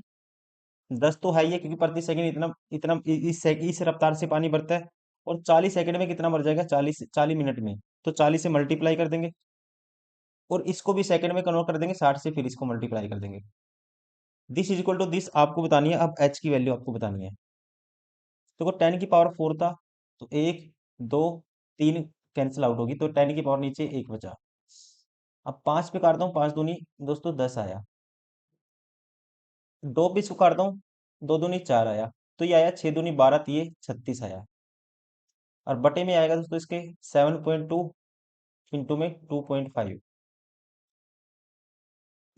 10 तो है ही है क्योंकि प्रति सेकंड इतना इतना इस रफ्तार से पानी बढ़ता है। और 40 सेकंड में कितना बढ़ जाएगा, 40 मिनट में, तो 40 से मल्टीप्लाई कर देंगे और इसको भी सेकंड में कन्वर्ट कर देंगे 60 से, फिर इसको मल्टीप्लाई कर देंगे। This is equal to this आपको बतानी है, अब एच की वैल्यू आपको बतानी है। देखो 10 की पावर 4 था, तो 1 2 3 कैंसिल आउट होगी, तो 10 की पावर नीचे 1 बचा। अब 5 पे काट दो, 5 दूनी दोस्तों 10 आया, 2 पे इसको काट दो, 2 दूनी 4 आया, तो ये आया 6 दूनी 12, तो ये 36 आया। और बटे में आएगा दोस्तों इसके 7.2 इंटू में 2.5,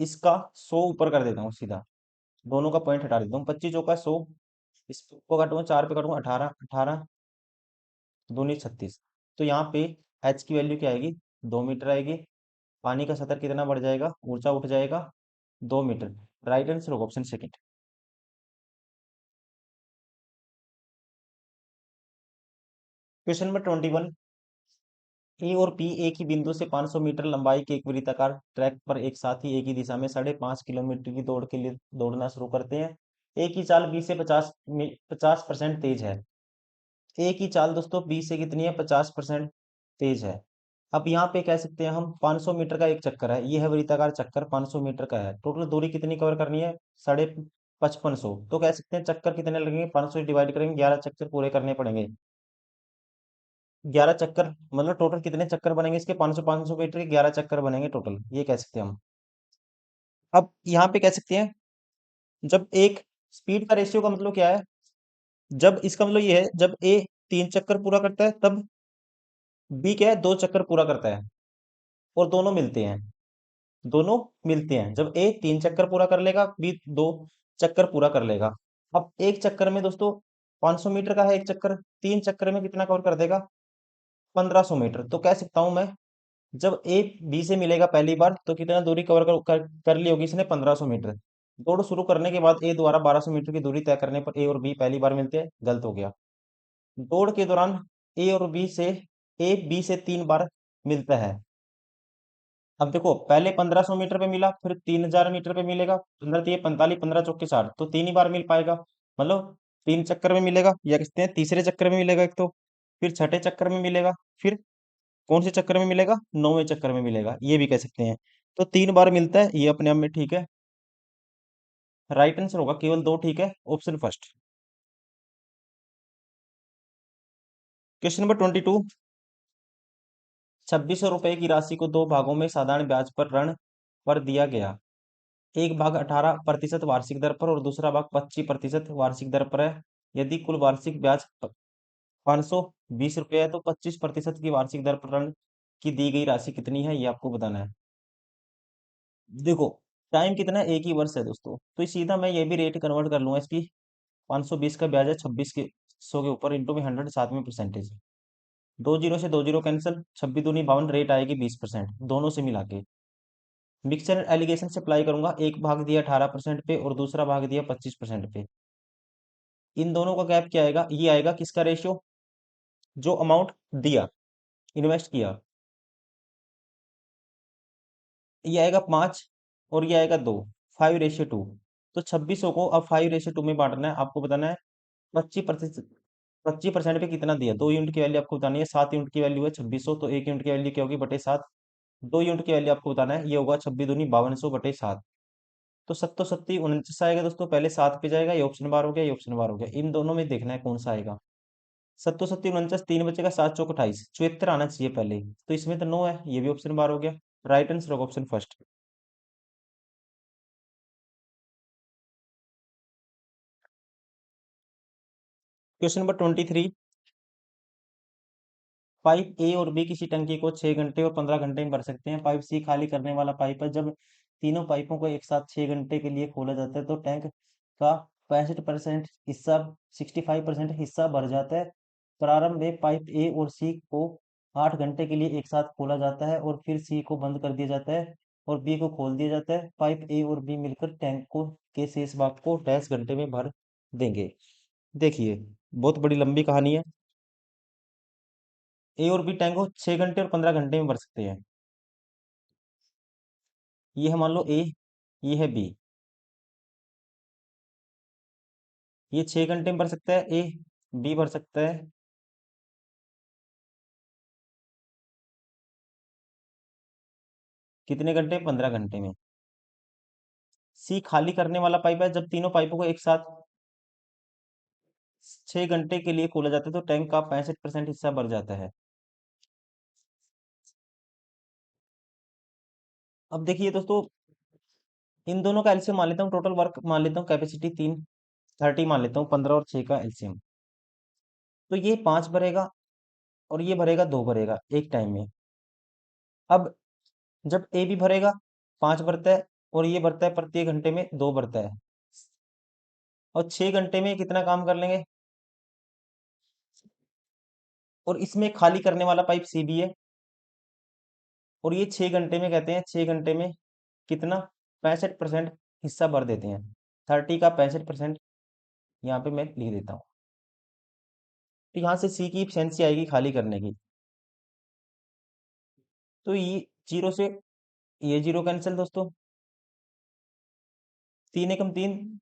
इसका 100 ऊपर कर देता हूँ सीधा, दोनों का पॉइंट हटा देता हूँ, 25 चौका 100, इसको काटूंगा 4 पे काटूंगा 18, 18 दूनी 36। तो यहाँ पे एच की वैल्यू क्या आएगी 2 मीटर आएगी। पानी का सतह कितना बढ़ जाएगा, ऊंचा उठ जाएगा 2 मीटर। राइट आंसर होगा ऑप्शन सेकंड। क्वेश्चन नंबर 21, ए और पी एक ही बिंदु से 500 मीटर लंबाई के एक वृत्ताकार ट्रैक पर एक साथ ही एक ही दिशा में 5.5 किलोमीटर की दौड़ के लिए दौड़ना शुरू करते हैं। एक ही चाल 20 से 50% तेज है। एक ही चाल दोस्तों 20 से कितनी है, 50% तेज है। अब यहाँ पे कह सकते हैं हम 500 मीटर का एक चक्कर है, ये है वृत्ताकार चक्कर, 500 मीटर का है, टोटल दूरी कितनी कवर करनी है 5500। तो कह सकते हैं चक्कर कितने लगेंगे, 500 से डिवाइड करेंगे, 11 चक्कर पूरे करने पड़ेंगे। 11 चक्कर मतलब टोटल कितने चक्कर बनेंगे इसके, 500 500 मीटर के 11 चक्कर बनेंगे टोटल, ये कह सकते हैं हम। अब यहाँ पे कह सकते हैं जब एक स्पीड का रेशियो का मतलब क्या है, जब इसका मतलब ये है जब ए 3 चक्कर पूरा करता है तब बी क्या है 2 चक्कर पूरा करता है, और दोनों मिलते हैं, दोनों मिलते हैं, जब ए 3 चक्कर पूरा कर लेगा बी 2 चक्कर पूरा कर लेगा। अब एक चक्कर में दोस्तों 500 मीटर का है एक चक्कर, 3 चक्कर में कितना कवर कर देगा 1500 मीटर। तो कह सकता हूं मैं जब ए बी से मिलेगा पहली बार तो कितना दूरी कवर कर ली होगी इसने 1500 मीटर। दौड़ शुरू करने के बाद ए द्वारा 1200 मीटर की दूरी तय करने पर ए और बी पहली बार मिलते हैं, गलत हो गया। दौड़ के दौरान ए बी से 3 बार मिलता है। अब देखो पहले 1500 मीटर पे मिला, फिर 3000 मीटर पे मिलेगा, 15 तिये 45, 15 चौके 60, तो 3 ही बार मिल पाएगा, मतलब 3 चक्कर में मिलेगा, या कहते हैं तीसरे चक्कर में मिलेगा एक तो, फिर छठे चक्कर में मिलेगा, फिर कौन से चक्कर में मिलेगा, 9वें चक्कर में मिलेगा, ये भी कह सकते हैं। तो 3 बार मिलता है, ये अपने आप में ठीक है। राइट आंसर होगा केवल दो, ठीक है, ऑप्शन फर्स्ट। क्वेश्चन नंबर 22, 2600 रुपए की राशि को दो भागों में साधारण ब्याज पर ऋण पर दिया गया। एक भाग 18% वार्षिक दर पर और दूसरा भाग 25% वार्षिक दर पर है। यदि कुल वार्षिक ब्याज 520 रुपये है तो 25% की वार्षिक दर पर ऋण की दी गई राशि कितनी है, ये आपको बताना है। देखो, टाइम कितना है, एक ही वर्ष है दोस्तों, तो सीधा मैं ये भी रेट कन्वर्ट कर लूंगा इसकी। 520 का ब्याज है 26 के 100 के ऊपर इंटू में 100 साथ में परसेंटेज। दो जीरो से दो जीरो कैंसिल, 26 दूनी 52, रेट आएगी 20% दोनों से मिला के। मिक्सचर एलिगेशन से अप्लाई करूंगा, एक भाग दिया 18% पे और दूसरा भाग दिया 25% पे। इन दोनों का गैप क्या आएगा, ये आएगा किसका रेशियो, जो अमाउंट दिया, इन्वेस्ट किया, ये आएगा 5 और ये आएगा 2, 5:2। तो 2600 को अब 5:2 में बांटना है, आपको बताना है 25%। 25% पे कितना दिया, 2 यूनिट की वैल्यू आपको बतानी है, 7 यूनिट की वैल्यू है 2600, तो 1 यूनिट की वैल्यू क्या होगी बटे 7। 2 यूनिट की वैल्यू आपको बताना है, ये होगा 26 दूनी 5200 बटे 7। तो 7 सत्ती 49 आएगा दोस्तों, पहले 7 पे जाएगा, ये ऑप्शन बार हो गया, ये ऑप्शन बार हो गया, इन दोनों में देखना है कौन सा आएगा। 7 सत्ती 49, 3 बचेगा, 7 चौक 28, 74 आना चाहिए पहले, तो इसमें तो 9 है, ये भी ऑप्शन बार हो गया। राइट आंसर होगा option first. Question number 23। Pipe ए और बी किसी टंकी को 6 घंटे और 15 घंटे में भर सकते हैं। पाइप सी खाली करने वाला पाइप है। जब तीनों पाइपों को एक साथ 6 घंटे के लिए खोला जाता है तो टैंक का 65% हिस्सा 65% हिस्सा भर जाता है। प्रारंभ में पाइप ए और सी को 8 घंटे के लिए एक साथ खोला जाता है और फिर सी को बंद कर दिया जाता है और बी को खोल दिया जाता है। पाइप ए और बी मिलकर टैंक को के शेष भाग को 10 घंटे में भर देंगे। देखिए, बहुत बड़ी लंबी कहानी है। ए और बी टैंक को 6 घंटे और 15 घंटे में भर सकते हैं। ये है मान लो ए, ये है बी। ये 6 घंटे में भर सकता है ए, बी भर सकता है कितने घंटे, 15 घंटे में। सी खाली करने वाला पाइप है। जब तीनों पाइपों को एक साथ 6 घंटे के लिए खोला जाता है तो टैंक का 65% हिस्सा भर जाता है। अब देखिए दोस्तों, इन दोनों का एलसीएम मान लेता हूँ, टोटल वर्क मान लेता हूँ, कैपेसिटी 30 मान लेता हूँ, 15 और 6 का एलसीएम। तो ये 5 भरेगा और ये भरेगा 2 भरेगा एक टाइम में। अब जब ए भी भरेगा, 5 भरता है और ये भरता है प्रत्येक घंटे में 2 भरता है, और 6 घंटे में कितना काम कर लेंगे। और इसमें खाली करने वाला पाइप सी भी है और ये 6 घंटे में कहते हैं, 6 घंटे में कितना, 65% हिस्सा भर देते हैं। 30 का 65% यहाँ पे मैं लिख देता हूँ। तो यहाँ से सी की एफिशिएंसी आएगी खाली करने की। तो ये जीरो से ये जीरो कैंसिल दोस्तों, 3 एकम 3,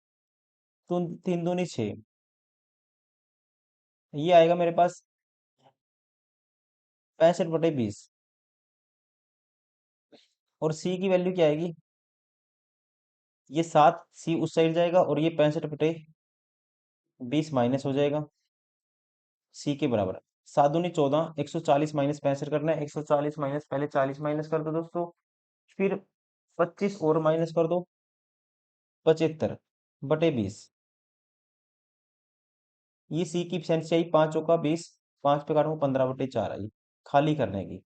3 दूनी 6, ये आएगा मेरे पास 65/20। और सी की वैल्यू क्या आएगी, ये 7, सी उस साइड जाएगा और ये 65/20 माइनस हो जाएगा सी के बराबर। 7 दूनी 14, 140 माइनस 65 करना है, 140 माइनस, पहले 40 माइनस कर दो दोस्तों, फिर 25 और माइनस कर दो, 75/20। ये सी की एफिशिएंसी आई 5 चौका 20, 5 पे काटूंगा 15/4 आई खाली करने की।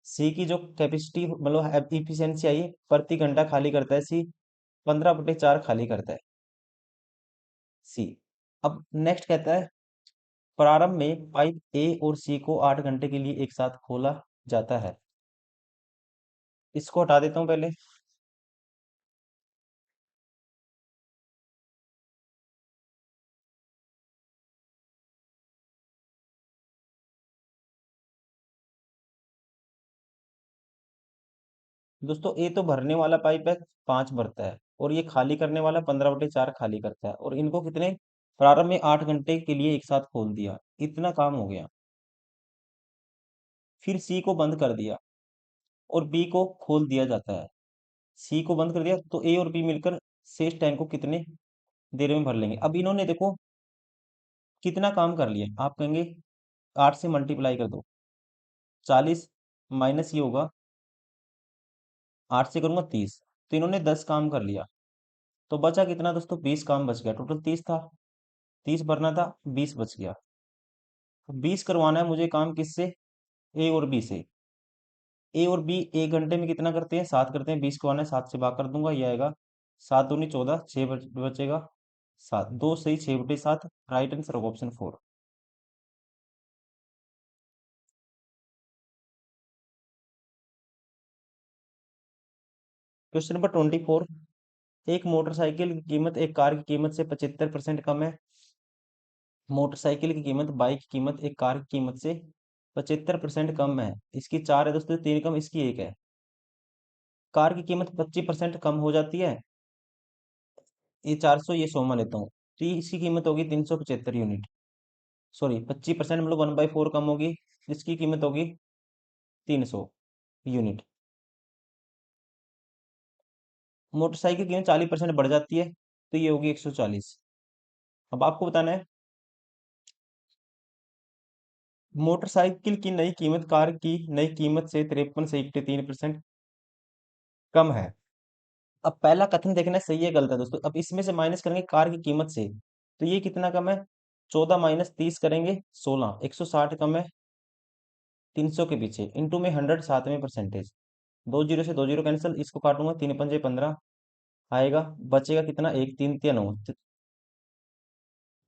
सी की जो कैपेसिटी मतलब इफिशियंसी आई प्रति घंटा खाली करता है सी, 15/4 खाली करता है सी। अब नेक्स्ट कहता है, प्रारंभ में पाइप ए और सी को 8 घंटे के लिए एक साथ खोला जाता है। इसको हटा देता हूं पहले। दोस्तों, ए तो भरने वाला पाइप है, 5 भरता है, और ये खाली करने वाला 15/4 खाली करता है, और इनको कितने, प्रारंभ में 8 घंटे के लिए एक साथ खोल दिया, इतना काम हो गया। फिर सी को बंद कर दिया और बी को खोल दिया जाता है। सी को बंद कर दिया तो ए और बी मिलकर शेष टैंक को कितने देर में भर लेंगे। अब इन्होंने देखो कितना काम कर लिया, आप कहेंगे 8 से मल्टीप्लाई कर दो, 40 माइनस ये होगा, 8 से करूंगा 30, तो इन्होंने 10 काम कर लिया, तो बचा कितना दोस्तों, 20 काम बच गया, टोटल 30 था। 30 भरना था, 20 बच गया। 20 करवाना है मुझे काम किससे? ए और बी से। ए और बी 1 घंटे में कितना करते हैं? 7 करते हैं। 20 करवाना है, 7 से भाग कर दूंगा, ये आएगा 7 दूनी 14, 6 बचेगा 7, 2 सही 6/7। Right answer of option 4। Question number 24। एक मोटरसाइकिल की कीमत एक कार की कीमत से 75% कम है। मोटरसाइकिल की कीमत बाइक की कीमत एक कार की कीमत से 75% कम है। इसकी 4 है दोस्तों, 3 कम, इसकी 1 है। कार की कीमत 25% कम हो जाती है। ये 400, ये 100 मान लेता हूँ। तो इसकी कीमत होगी 375 यूनिट। सॉरी, 25% मतलब 1/4 कम होगी। इसकी कीमत होगी 300 यूनिट। मोटरसाइकिल की कीमत 40% बढ़ जाती है, तो ये होगी 140। अब आपको बताना है मोटरसाइकिल की नई कीमत कार की नई कीमत से 53 से 3% कम है। अब पहला कथन देखना है, सही है गलत है दोस्तों। अब इसमें से माइनस करेंगे कार की कीमत से, तो ये कितना कम है? 14 माइनस 30 करेंगे 16, 160 कम है 300 के पीछे। इंटू में 100, 7वें परसेंटेज। 2 जीरो से 2 जीरो कैंसिल, इसको काटूंगा 3 पंजे 15 आएगा। बचेगा कितना? 1 3 9,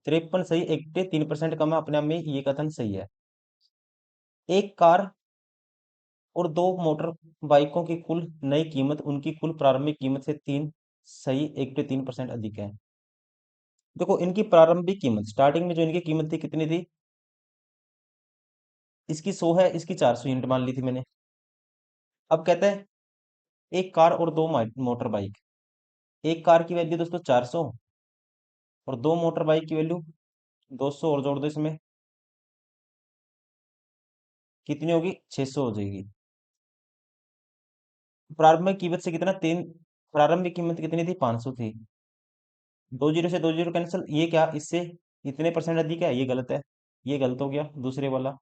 53 सही, 3% कम है। अपने आप में ये कथन सही है। एक कार और 2 मोटर बाइकों की कुल नई कीमत उनकी कुल प्रारंभिक कीमत से 3 सही, 3% अधिक है। देखो, इनकी प्रारंभिक कीमत स्टार्टिंग में जो इनकी कीमत थी कितनी थी? इसकी 100 है, इसकी 400 यूनिट मान ली थी मैंने। अब कहते हैं एक कार और 2 मोटर बाइक। एक कार की वैल्यू दोस्तों 400 और 2 मोटर बाइक की वैल्यू 200, और जोड़ दो इसमें, कितनी होगी? 600 हो जाएगी। प्रारंभिक कीमत से कितना? 3। प्रारंभिक कीमत कितनी थी? 500 थी। 2 जीरो से 2 जीरो कैंसिल, ये क्या इससे इतने परसेंट अधिक है? ये गलत है, ये गलत हो गया। दूसरे वाला,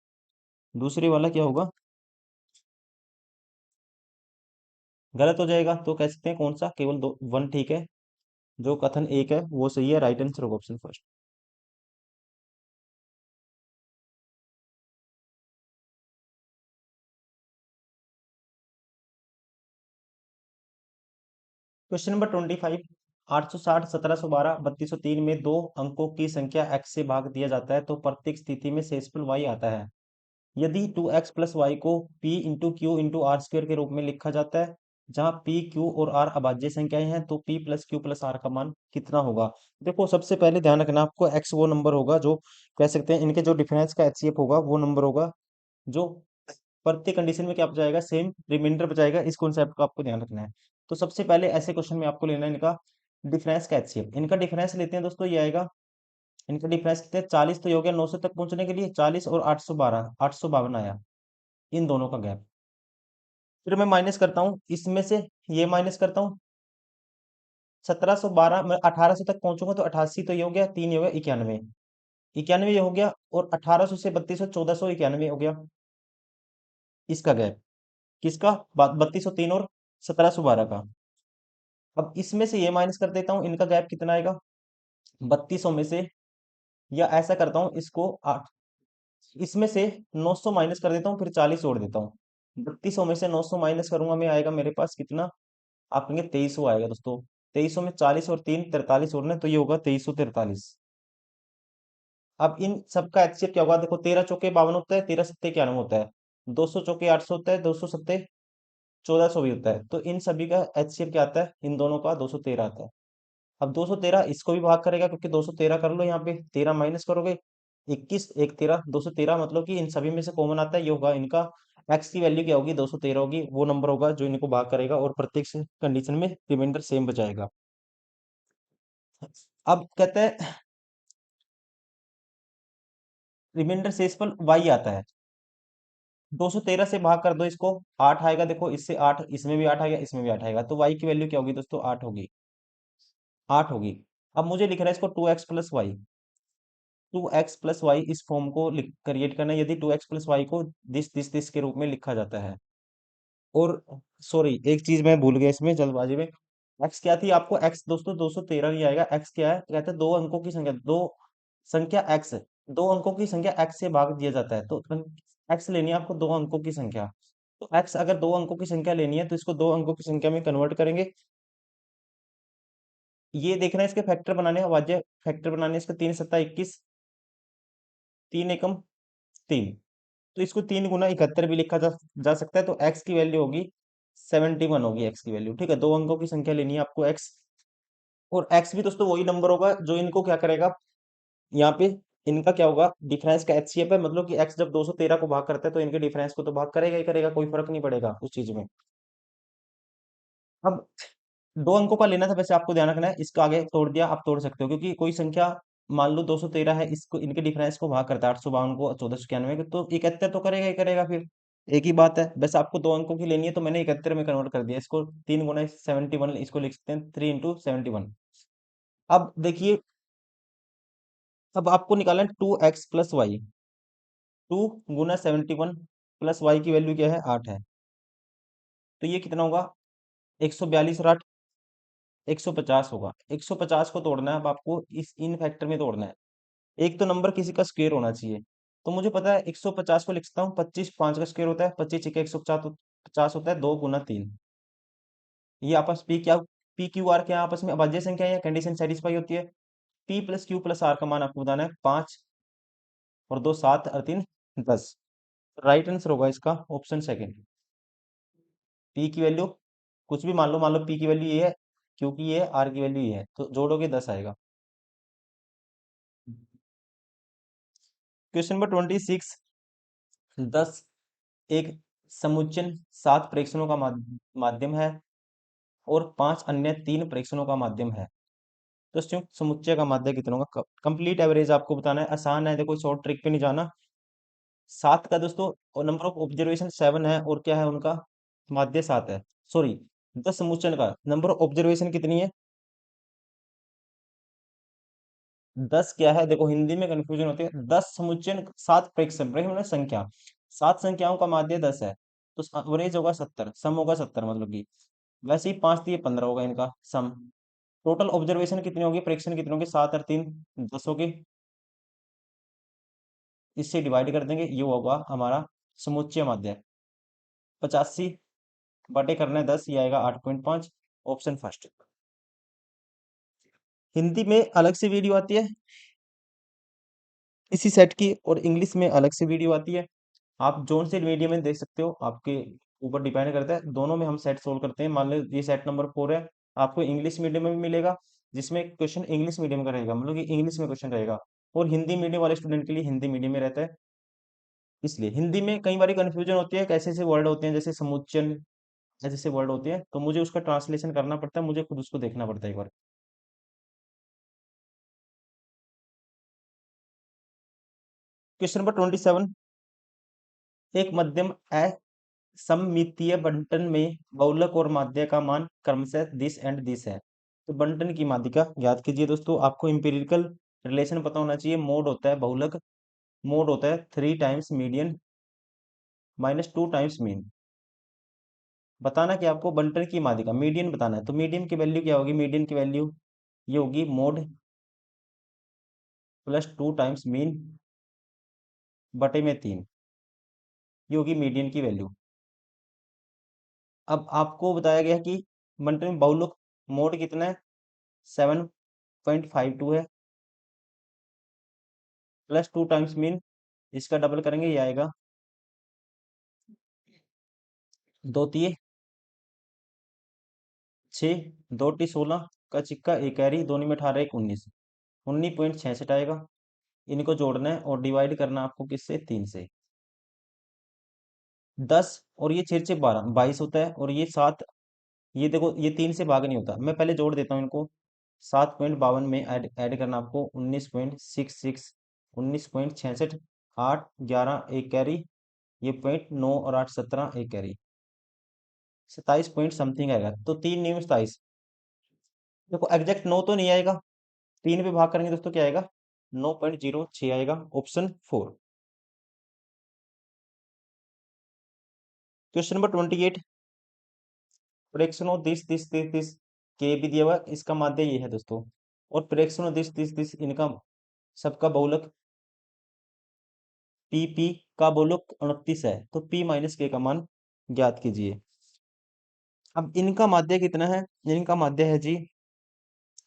दूसरे वाला क्या होगा? गलत हो जाएगा। तो कह सकते हैं कौन सा? केवल दो, वन ठीक है। जो कथन एक है वो सही है। राइट आंसर होगा ऑप्शन फर्स्ट। Question number 25। 860, 1712, 3203 में दो अंकों की संख्या x से भाग दिया जाता है तो प्रत्येक स्थिति में शेषफल y आता है। यदि 2x प्लस वाई को p into q into r square के रूप में लिखा जाता है, जहां p q और r अभाज्य संख्याएं हैं, तो p plus q plus r का मान कितना होगा? देखो, सबसे पहले ध्यान रखना आपको, x वो नंबर होगा जो कह सकते हैं इनके जो डिफरेंस का एचसीएफ होगा, वो नंबर होगा जो प्रत्येक कंडीशन में क्या बचाएगा? सेम रिमाइंडर बचाएगा। इस कॉन्सेप्ट का आपको ध्यान रखना है। तो सबसे पहले ऐसे क्वेश्चन में आपको लेना है इनका डिफरेंस का एचसीएफ। इनका डिफरेंस लेते हैं दोस्तों, ये आएगा। इनका डिफरेंस कितने? 40 तो ये हो गया 900 तक पहुंचने के लिए, 40 और 812, 852 आया इन दोनों का गैप। फिर मैं माइनस करता हूँ इसमें से, ये माइनस करता हूँ 1712, मैं 1800 तक पहुंचूंगा तो 88, तो ये हो गया 3, ये हो गया 91, 91 ये हो गया। और 1800 से 3200, 1491 हो गया इसका गैप। किसका? 3203 और 1712 का। अब इसमें से ये माइनस कर देता हूँ, इनका गैप कितना आएगा? 3200 में से, या ऐसा करता हूँ इसको 8, इसमें से 900 माइनस कर देता हूँ, फिर 40 जोड़ देता हूँ। 3200 में से 900 माइनस करूंगा मैं, आएगा मेरे पास कितना? आप कहेंगे 2300 आएगा दोस्तों। 2300 में 40 और 3 43 जोड़ना है, तो ये होगा 2343। अब इन सबका एचसीएफ क्या होगा? देखो, 13 चौके 52 होता है, 13 सत्ते 91 होता है, 200 चौके 800 होता है, 200 सत्ते 1400 भी होता है। तो इन सभी का एचसीएफ क्या आता है? इन दोनों का 213 आता है। अब 213 इसको भी भाग करेगा, क्योंकि 213 कर लो, यहाँ पे 13 माइनस करोगे 21, 1 13, 213, मतलब कि इन सभी में से कॉमन आता है, ये होगा इनका एक्स की वैल्यू क्या होगी? 213 होगी। वो नंबर होगा जो इनको भाग करेगा और प्रत्येक कंडीशन में रिमाइंडर सेम बचाएगा। अब कहते हैं रिमाइंडर शेषफल वाई आता है। 213 से भाग कर दो इसको, 8 आएगा। देखो, इससे 8, इसमें भी 8 आएगा, इसमें भी 8 आएगा, तो वाई की वैल्यू क्या होगी दोस्तों? 8 होगी। 8 होगी। अब मुझे लिखना है इसको 2x plus y. 2x plus y इस फॉर्म को क्रिएट करना है, यदि 2x प्लस वाई को दिस के रूप में लिखा जाता है। और सॉरी, एक चीज मैं भूल गया इसमें जल्दबाजी में। एक्स क्या थी? आपको एक्स दोस्तों 213 नहीं आएगा। एक्स क्या है? कहते हैं दो अंकों की संख्या, दो संख्या x, दो अंकों की संख्या x से भाग दिया जाता है, तो x लेनी है आपको, दो अंकों की संख्या। तो x अगर दो अंकों की संख्या लेनी है तो इसको दो अंकों की संख्या में कन्वर्ट करेंगे। ये देखना है इसके फैक्टर बनाने हैं, अभाज्य फैक्टर बनाने हैं इसके, 3 × 7 = 21, 3 × 3, तो इसको 3 × 71 भी लिखा जा सकता है। तो x की वैल्यू होगी 71, होगी x की वैल्यू। ठीक है, दो अंकों की संख्या लेनी है आपको x, और x भी दोस्तों वही नंबर होगा जो इनको क्या करेगा, यहाँ पे इनका क्या होगा, डिफरेंस का एचसीएफ है, मतलब कि x जब 213 को भाग करता है तो इनके डिफरेंस को तो भाग करेगा ही करेगा, कोई फर्क नहीं पड़ेगा उस चीज में। अब दो अंकों का लेना था, वैसे आपको ध्यान रखना है, इसका आगे तोड़ दिया आप तोड़ सकते हो, क्योंकि कोई संख्या मान लो 213 है, इसको इनके डिफरेंस को भाग करता है 852 को 1491 को, तो 71 तो करेगा ही करेगा फिर, एक ही बात है। वैसे आपको दो अंकों की लेनी है तो मैंने 71 में कन्वर्ट कर दिया इसको, 3 × 71, इसको लिख सकते हैं 3 × 71। अब देखिए, अब आपको निकालना है 2x + y, 2 × 71 प्लस वाई की वैल्यू क्या है, 8 है, तो ये कितना होगा, 142 और 8, 150 होगा। 150 को तोड़ना है अब आपको, इस इन फैक्टर में तोड़ना है। एक तो नंबर किसी का स्क्वायर होना चाहिए, तो मुझे पता है 150 को लिख सकता हूँ, 25 5 का स्क्वायर होता है, 25 × 150 होता है, 2 × 3। ये आपस पी क्यू आर क्या है, आपस में अभाज्य संख्या है या कंडीशन सेटिस्फाई होती है। P + Q + R का मान आपको बताना है, 5 और 2 7 और 3 10। राइट आंसर होगा इसका ऑप्शन सेकंड। पी की वैल्यू कुछ भी मान लो पी की वैल्यू ये है, क्यू की ये है, आर की वैल्यू ये है, तो जोड़ोगे 10 आएगा। क्वेश्चन नंबर 26, 10 एक समुच्चयन 7 प्रेक्षणों का माध्यम है और 5 अन्य 3 प्रेक्षणों का माध्यम है, तो संयुक्त समुच्चय का माध्य कितना होगा। कंप्लीट एवरेज आपको बताना है, आसान है, देखो शॉर्ट ट्रिक पे नहीं जाना। 7 का दोस्तों, और नंबर ऑफ ऑब्जर्वेशन 7 है, और क्या है उनका माध्य 7 है, सॉरी 10 समुच्चयन का नंबर ऑफ ऑब्जर्वेशन कितनी है, 10 क्या है, देखो हिंदी में कंफ्यूजन होती है। 10 समुच्चयन 7 प्रेक्षण, प्रेक्षण मतलब संख्या, 7 संख्याओं का माध्य 10 है, तो एवरेज होगा 70, सम होगा 70, मतलब कि वैसे ही 5 दिए 15 होगा इनका सम। टोटल ऑब्जर्वेशन कितनी होगी, प्रेक्षण कितने होंगे, 7 और 3 10 होगी, इससे डिवाइड कर देंगे, ये होगा हमारा समुच्चय माध्य। 85 बटे करना है 10, ये आएगा 8.5, ऑप्शन फर्स्ट। हिंदी में अलग से वीडियो आती है इसी सेट की, और इंग्लिश में अलग से वीडियो आती है। आप जोन से मीडियम में देख सकते हो, आपके ऊपर डिपेंड करता है। दोनों में हम सेट सोल्व करते हैं। मान लो ये सेट नंबर 4 है, आपको इंग्लिश मीडियम में भी मिलेगा, जिसमें क्वेश्चन इंग्लिश मीडियम का रहेगा, मतलब कि इंग्लिश में क्वेश्चन रहेगा, और हिंदी मीडियम वाले स्टूडेंट के लिए हिंदी मीडियम में रहता है। इसलिए हिंदी में कई बार कंफ्यूजन होती है, कैसे ऐसे वर्ड होते हैं जैसे समुच्चयन, ऐसे ऐसे वर्ड होते हैं, तो मुझे उसका ट्रांसलेशन करना पड़ता है, मुझे खुद उसको देखना पड़ता है एक बार। क्वेश्चन नंबर 27, एक मध्यम असममितीय बंटन में बहुलक और माध्य का मान क्रमशः दिस एंड दिस है, तो बंटन की माध्यिका याद कीजिए दोस्तों, आपको इंपेरिकल रिलेशन पता होना चाहिए। मोड होता है बहुलक, मोड होता है 3 टाइम्स मीडियन -2 टाइम्स मीन। बताना कि आपको बंटन की माध्यिका मीडियन बताना है, तो मीडियन की वैल्यू क्या होगी, मीडियन की वैल्यू ये होगी मोड +2 टाइम्स मीन बटे में 3, ये होगी मीडियन की वैल्यू। अब आपको बताया गया कि बंटन में बहुलक मोड कितना है, 7.52 है, +2 टाइम्स मीन, इसका डबल करेंगे ये आएगा 2 × 3 = 6, 2 × 16 का चिक्का, एक कैरी, दोनों में 18 1 19, 19.66 आएगा। इनको जोड़ना है और डिवाइड करना आपको किससे, 3 से। 10 और ये 6 6 12 22 होता है, और ये 7, ये देखो ये 3 से भाग नहीं होता, मैं पहले जोड़ देता हूँ इनको। 7.52 में ऐड करना आपको 19.66, 19.66, 8 11 एक कैरी, ये 0.9 और 8 17 एक कैरी, 27 पॉइंट समथिंग आएगा, तो 3 9 27। देखो एग्जैक्ट 9 तो नहीं आएगा, 3 पे भाग करेंगे दोस्तों क्या आएगा, 9.06 आएगा, ऑप्शन 4। क्वेश्चन नंबर 28, प्रेक्षणों दिस दिस दिस दिस के भी दिया हुआ है, इसका माध्य ये है दोस्तों, और प्रेक्षणों दिस दिस दिस इनका सबका बहुलक पी का बहुलक 29 है, तो p माइनस k का मान ज्ञात कीजिए। अब इनका माध्य कितना है? इनका माध्य है जी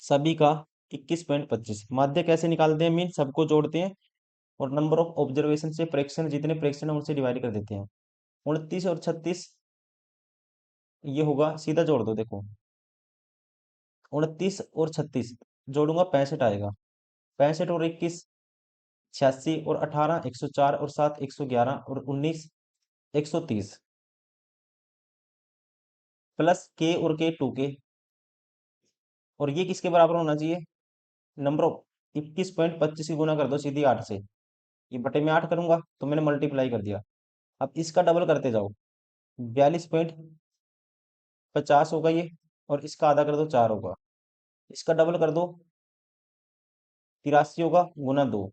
सभी का 21.25। माध्य कैसे निकालते हैं? मीन सबको जोड़ते हैं और नंबर ऑफ ऑब्जर्वेशन से प्रेक्षण, जितने प्रेक्षण है उनसे डिवाइड कर देते हैं। 29 और 36 ये होगा, सीधा जोड़ दो। देखो 29 और 36 जोड़ूंगा 65 आएगा। 65 और 21 86, और 18 104, और 7 111, और 19 130, प्लस के और के 2 के, और ये किसके बराबर होना चाहिए? नंबर ऑफ 21.25 की गुना कर दो सीधी 8 से। ये बटे में 8 करूंगा तो मैंने मल्टीप्लाई कर दिया। अब इसका डबल करते जाओ, 42.50 होगा ये, और इसका आधा कर दो 4 होगा। इसका डबल कर दो 83 होगा गुना 2।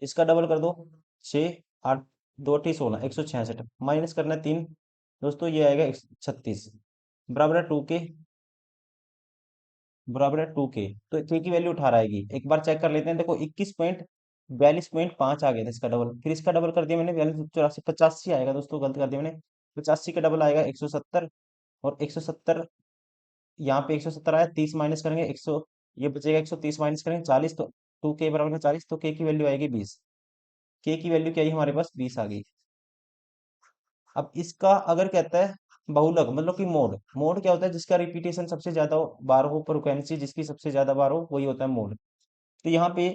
इसका डबल कर दो 6 8 2 अठी 16 166, माइनस करना है 3। दोस्तों ये आएगा 36, बराबर है 2 के, बराबर है 2 के। तो के की वैल्यू 18 आएगी। एक बार चेक कर लेते हैं। देखो 21.42.5 आ गया था इसका डबल, फिर इसका डबल कर दिया मैंने 42 84, 85 आएगा। दोस्तों गलत कर दिया मैंने, 85 का डबल आएगा 170, और 170 यहाँ पे 170 आया, 30 माइनस करेंगे 100, ये बचेगा 130 माइनस करेंगे 40, तो 2 के बराबर में 40, तो के की वैल्यू आएगी 20। के की वैल्यू क्या आई हमारे पास? 20 आ गई। अब इसका अगर कहता है बहुलक, मतलब कि मोड, मोड क्या होता है? जिसका रिपीटेशन सबसे ज्यादा बार हो, फ्रिक्वेंसी जिसकी सबसे ज्यादा बार हो, वही होता है मोड। तो यहाँ पे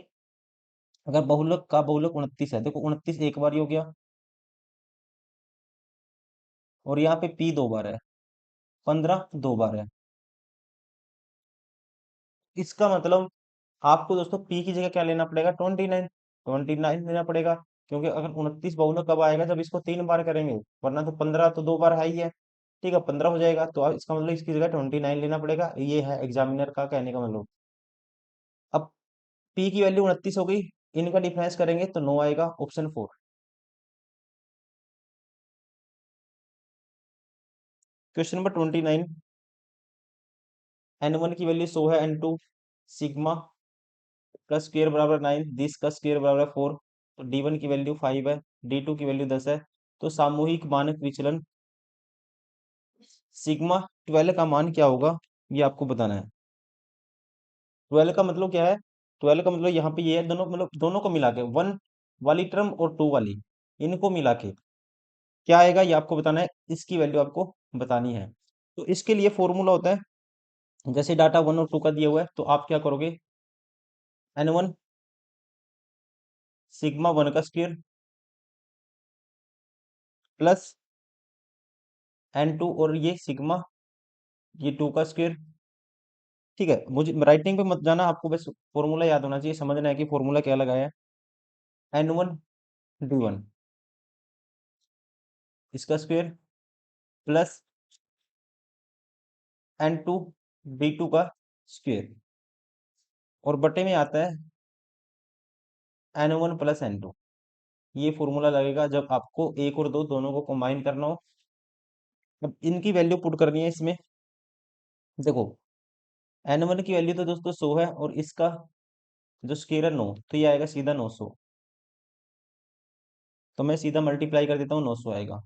अगर बहुलक का बहुलक 29 है, देखो 29 एक बार ही हो गया, और यहाँ पे पी 2 बार है, 15 2 बार है। इसका मतलब आपको दोस्तों पी की जगह क्या लेना पड़ेगा? 29। 29 लेना पड़ेगा, क्योंकि अगर 29 बहुलक कब आएगा? जब इसको 3 बार करेंगे, वरना तो 15 तो 2 बार है ही है। ठीक है, 15 हो जाएगा, तो अब इसका मतलब इसकी जगह 29 लेना पड़ेगा। ये है एग्जामिनर का कहने का मतलब। अब पी की वैल्यू 29 हो गई, इनका डिफरेंस करेंगे तो 9 आएगा, option 4। Question number 29, n one की वैल्यू 100 है, एन टू सिग्मा का स्क्वायर बराबर 9, दिस का स्क्वायर बराबर 4, तो डी वन की वैल्यू 5 है, डी टू की वैल्यू 10 है। तो सामूहिक मानक विचलन सिग्मा 12 का मान क्या होगा, ये आपको बताना है। 12 का मतलब क्या है? 12 का मतलब यहाँ पे ये है, दोनों मतलब दोनों को मिला के, वन वाली टर्म और टू वाली, इनको मिला के क्या आएगा, ये आपको बताना है। इसकी वैल्यू आपको बतानी है। तो इसके लिए फॉर्मूला होता है, जैसे डाटा 1 और 2 का दिया हुआ है, तो आप क्या करोगे? n1 सिग्मा 1 का स्क्वायर प्लस n2, और ये सिग्मा ये 2 का स्क्वायर। ठीक है, मुझे राइटिंग पे मत जाना, आपको बस फॉर्मूला याद होना चाहिए, समझना है कि फॉर्मूला क्या लगाया है। n1 d1 इसका स्क्वायर प्लस n2 d2 का स्क्वायर, और बटे में आता है n1 प्लस n2। ये फॉर्मूला लगेगा जब आपको एक और दो दोनों को कंबाइन करना हो। अब इनकी वैल्यू पुट करनी है इसमें। देखो n1 की वैल्यू तो दोस्तों 100 है, और इसका जो स्क्वायर है 9, तो ये आएगा सीधा 900। तो मैं सीधा मल्टीप्लाई कर देता हूँ, 900 आएगा।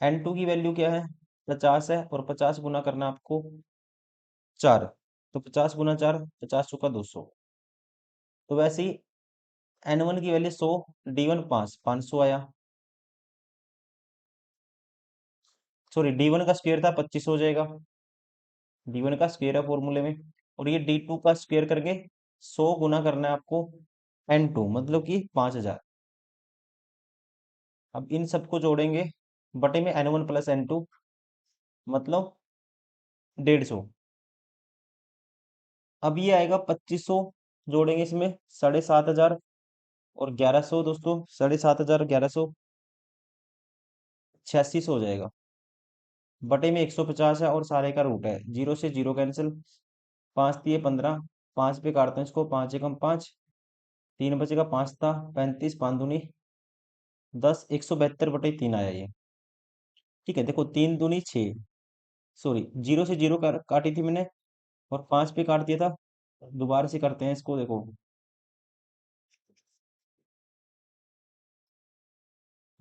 n2 की वैल्यू क्या है? 50 है, और 50 गुना करना आपको 4, तो 50 गुना 4, 50 चुका 200। तो वैसे ही n1 की वैल्यू 100, d1 500 आया। सॉरी, d1 का स्क्वायर था 2500 हो जाएगा, d1 का स्क्वायर है फॉर्मूले में। और ये d2 का स्क्वायर करके 100 गुना करना है आपको n2, मतलब कि 5000। अब इन सबको जोड़ेंगे बटे में n1 प्लस n2, मतलब 150। अब ये आएगा 2500, जोड़ेंगे इसमें 7500 और 1100। दोस्तों 7500 1100 8600 हो जाएगा, बटे में 150 है, और सारे का रूट है, जीरो से जीरो कैंसिल, 5 दिए 15, 5 पे काटते हैं इसको, 5 एकम 5, 3 बचेगा, 5 था 35, 5 दूनी 10, 172 बटे 3 आया ये। ठीक है, देखो 3 दूनी 6, सॉरी जीरो से जीरो काटी थी मैंने, और 5 पे काट दिया था। दोबारा से करते हैं इसको, देखो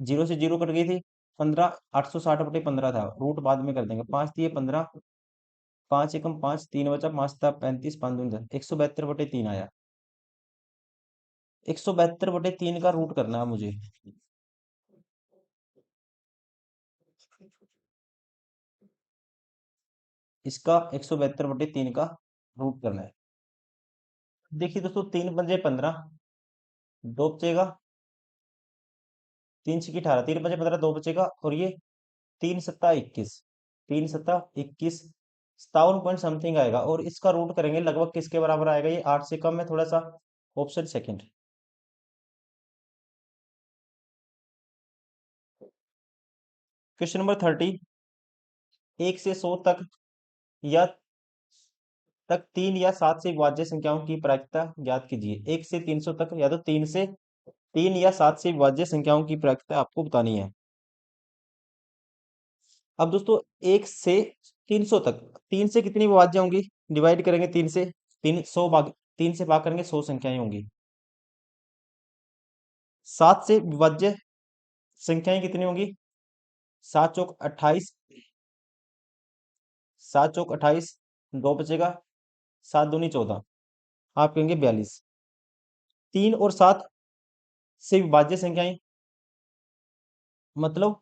जीरो से जीरो कट गई थी, 15, 860/15 था, रूट बाद में कर देंगे। 5×3 = 15, 5 × 5 3 बचा, 5×7 = 35, 5×2 172/3 आया। 172/3 का रूट करना है मुझे। इसका 172/3 का रूट करना है। देखिए दोस्तों, 3×5 = 15, दो बचेगा, 3×6 = 18, 3×5 = 15, दो बचेगा, और ये 3×7 = 21, 3×7 = 21, 57 पॉइंट समथिंग आएगा। और इसका रूट करेंगे लगभग किसके बराबर आएगा, ये 8 से कम है थोड़ा सा। Option second. क्वेश्चन नंबर 30, 1 से 100 तक या 3 या 7 से विभाज्य संख्याओं की प्रायिकता ज्ञात कीजिए। 1 से 300 तक, या तो 3 या 7 से विभाज्य संख्याओं की प्रायिकता आपको बतानी है। अब दोस्तों, 1 से 300 तक, 3 से कितनी विभाज्य होंगी, डिवाइड करेंगे 3 से, 3 से भाग करेंगे 100 संख्याएं होंगी। 7 से विभाज्य संख्याएं कितनी होंगी, 7×4 = 28, 7×4 = 28, दो बचेगा, 7×2 = 14, आप कहेंगे 42। 3 और 7 से विभाज्य संख्याएं, मतलब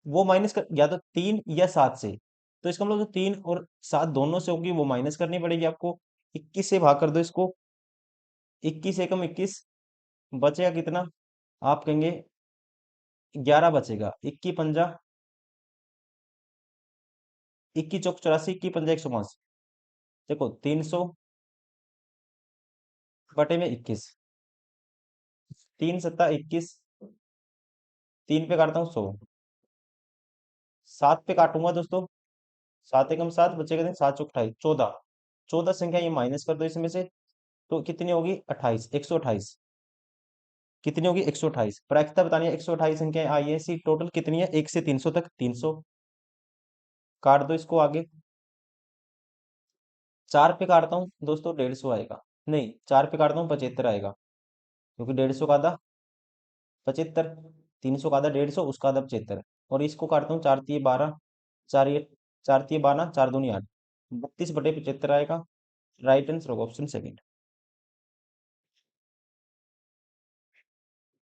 वो माइनस कर, या तो 3 या 7 से, तो इसका मतलब जो 3 और 7 दोनों से होगी वो माइनस करनी पड़ेगी आपको। 21 से भाग कर दो इसको, 21 × 21, बचेगा कितना, आप कहेंगे 11 बचेगा। 21 × 5, 21×4 = 84, 21×5 = 105। देखो, 300/21, 3×7 = 21, 3 पे काटता हूँ 100, 7 पे काटूंगा दोस्तों, 7 × 7 बचेगा, 7×4 = 28, 14, 14 संख्या ये माइनस कर दो इसमें से, तो कितनी होगी, 28, 128। कितनी होगी, 128। प्रायिकता बतानी है, 128 संख्या आई है, सी टोटल कितनी है, 1 से 300 तक, 300। काट दो इसको आगे, 4 पे काटता हूँ दोस्तों, 150 आएगा। नहीं, 4 पे काटता हूँ 75 आएगा, क्योंकि 150 का आधा 75, 300 का आधा 150, उसका आधा 75। और इसको काटता हूँ, 4×3 = 12, 4×3 = 12, 4×2 = 8, 32/75 आएगा। राइट आंसर होगा ऑप्शन सेकंड।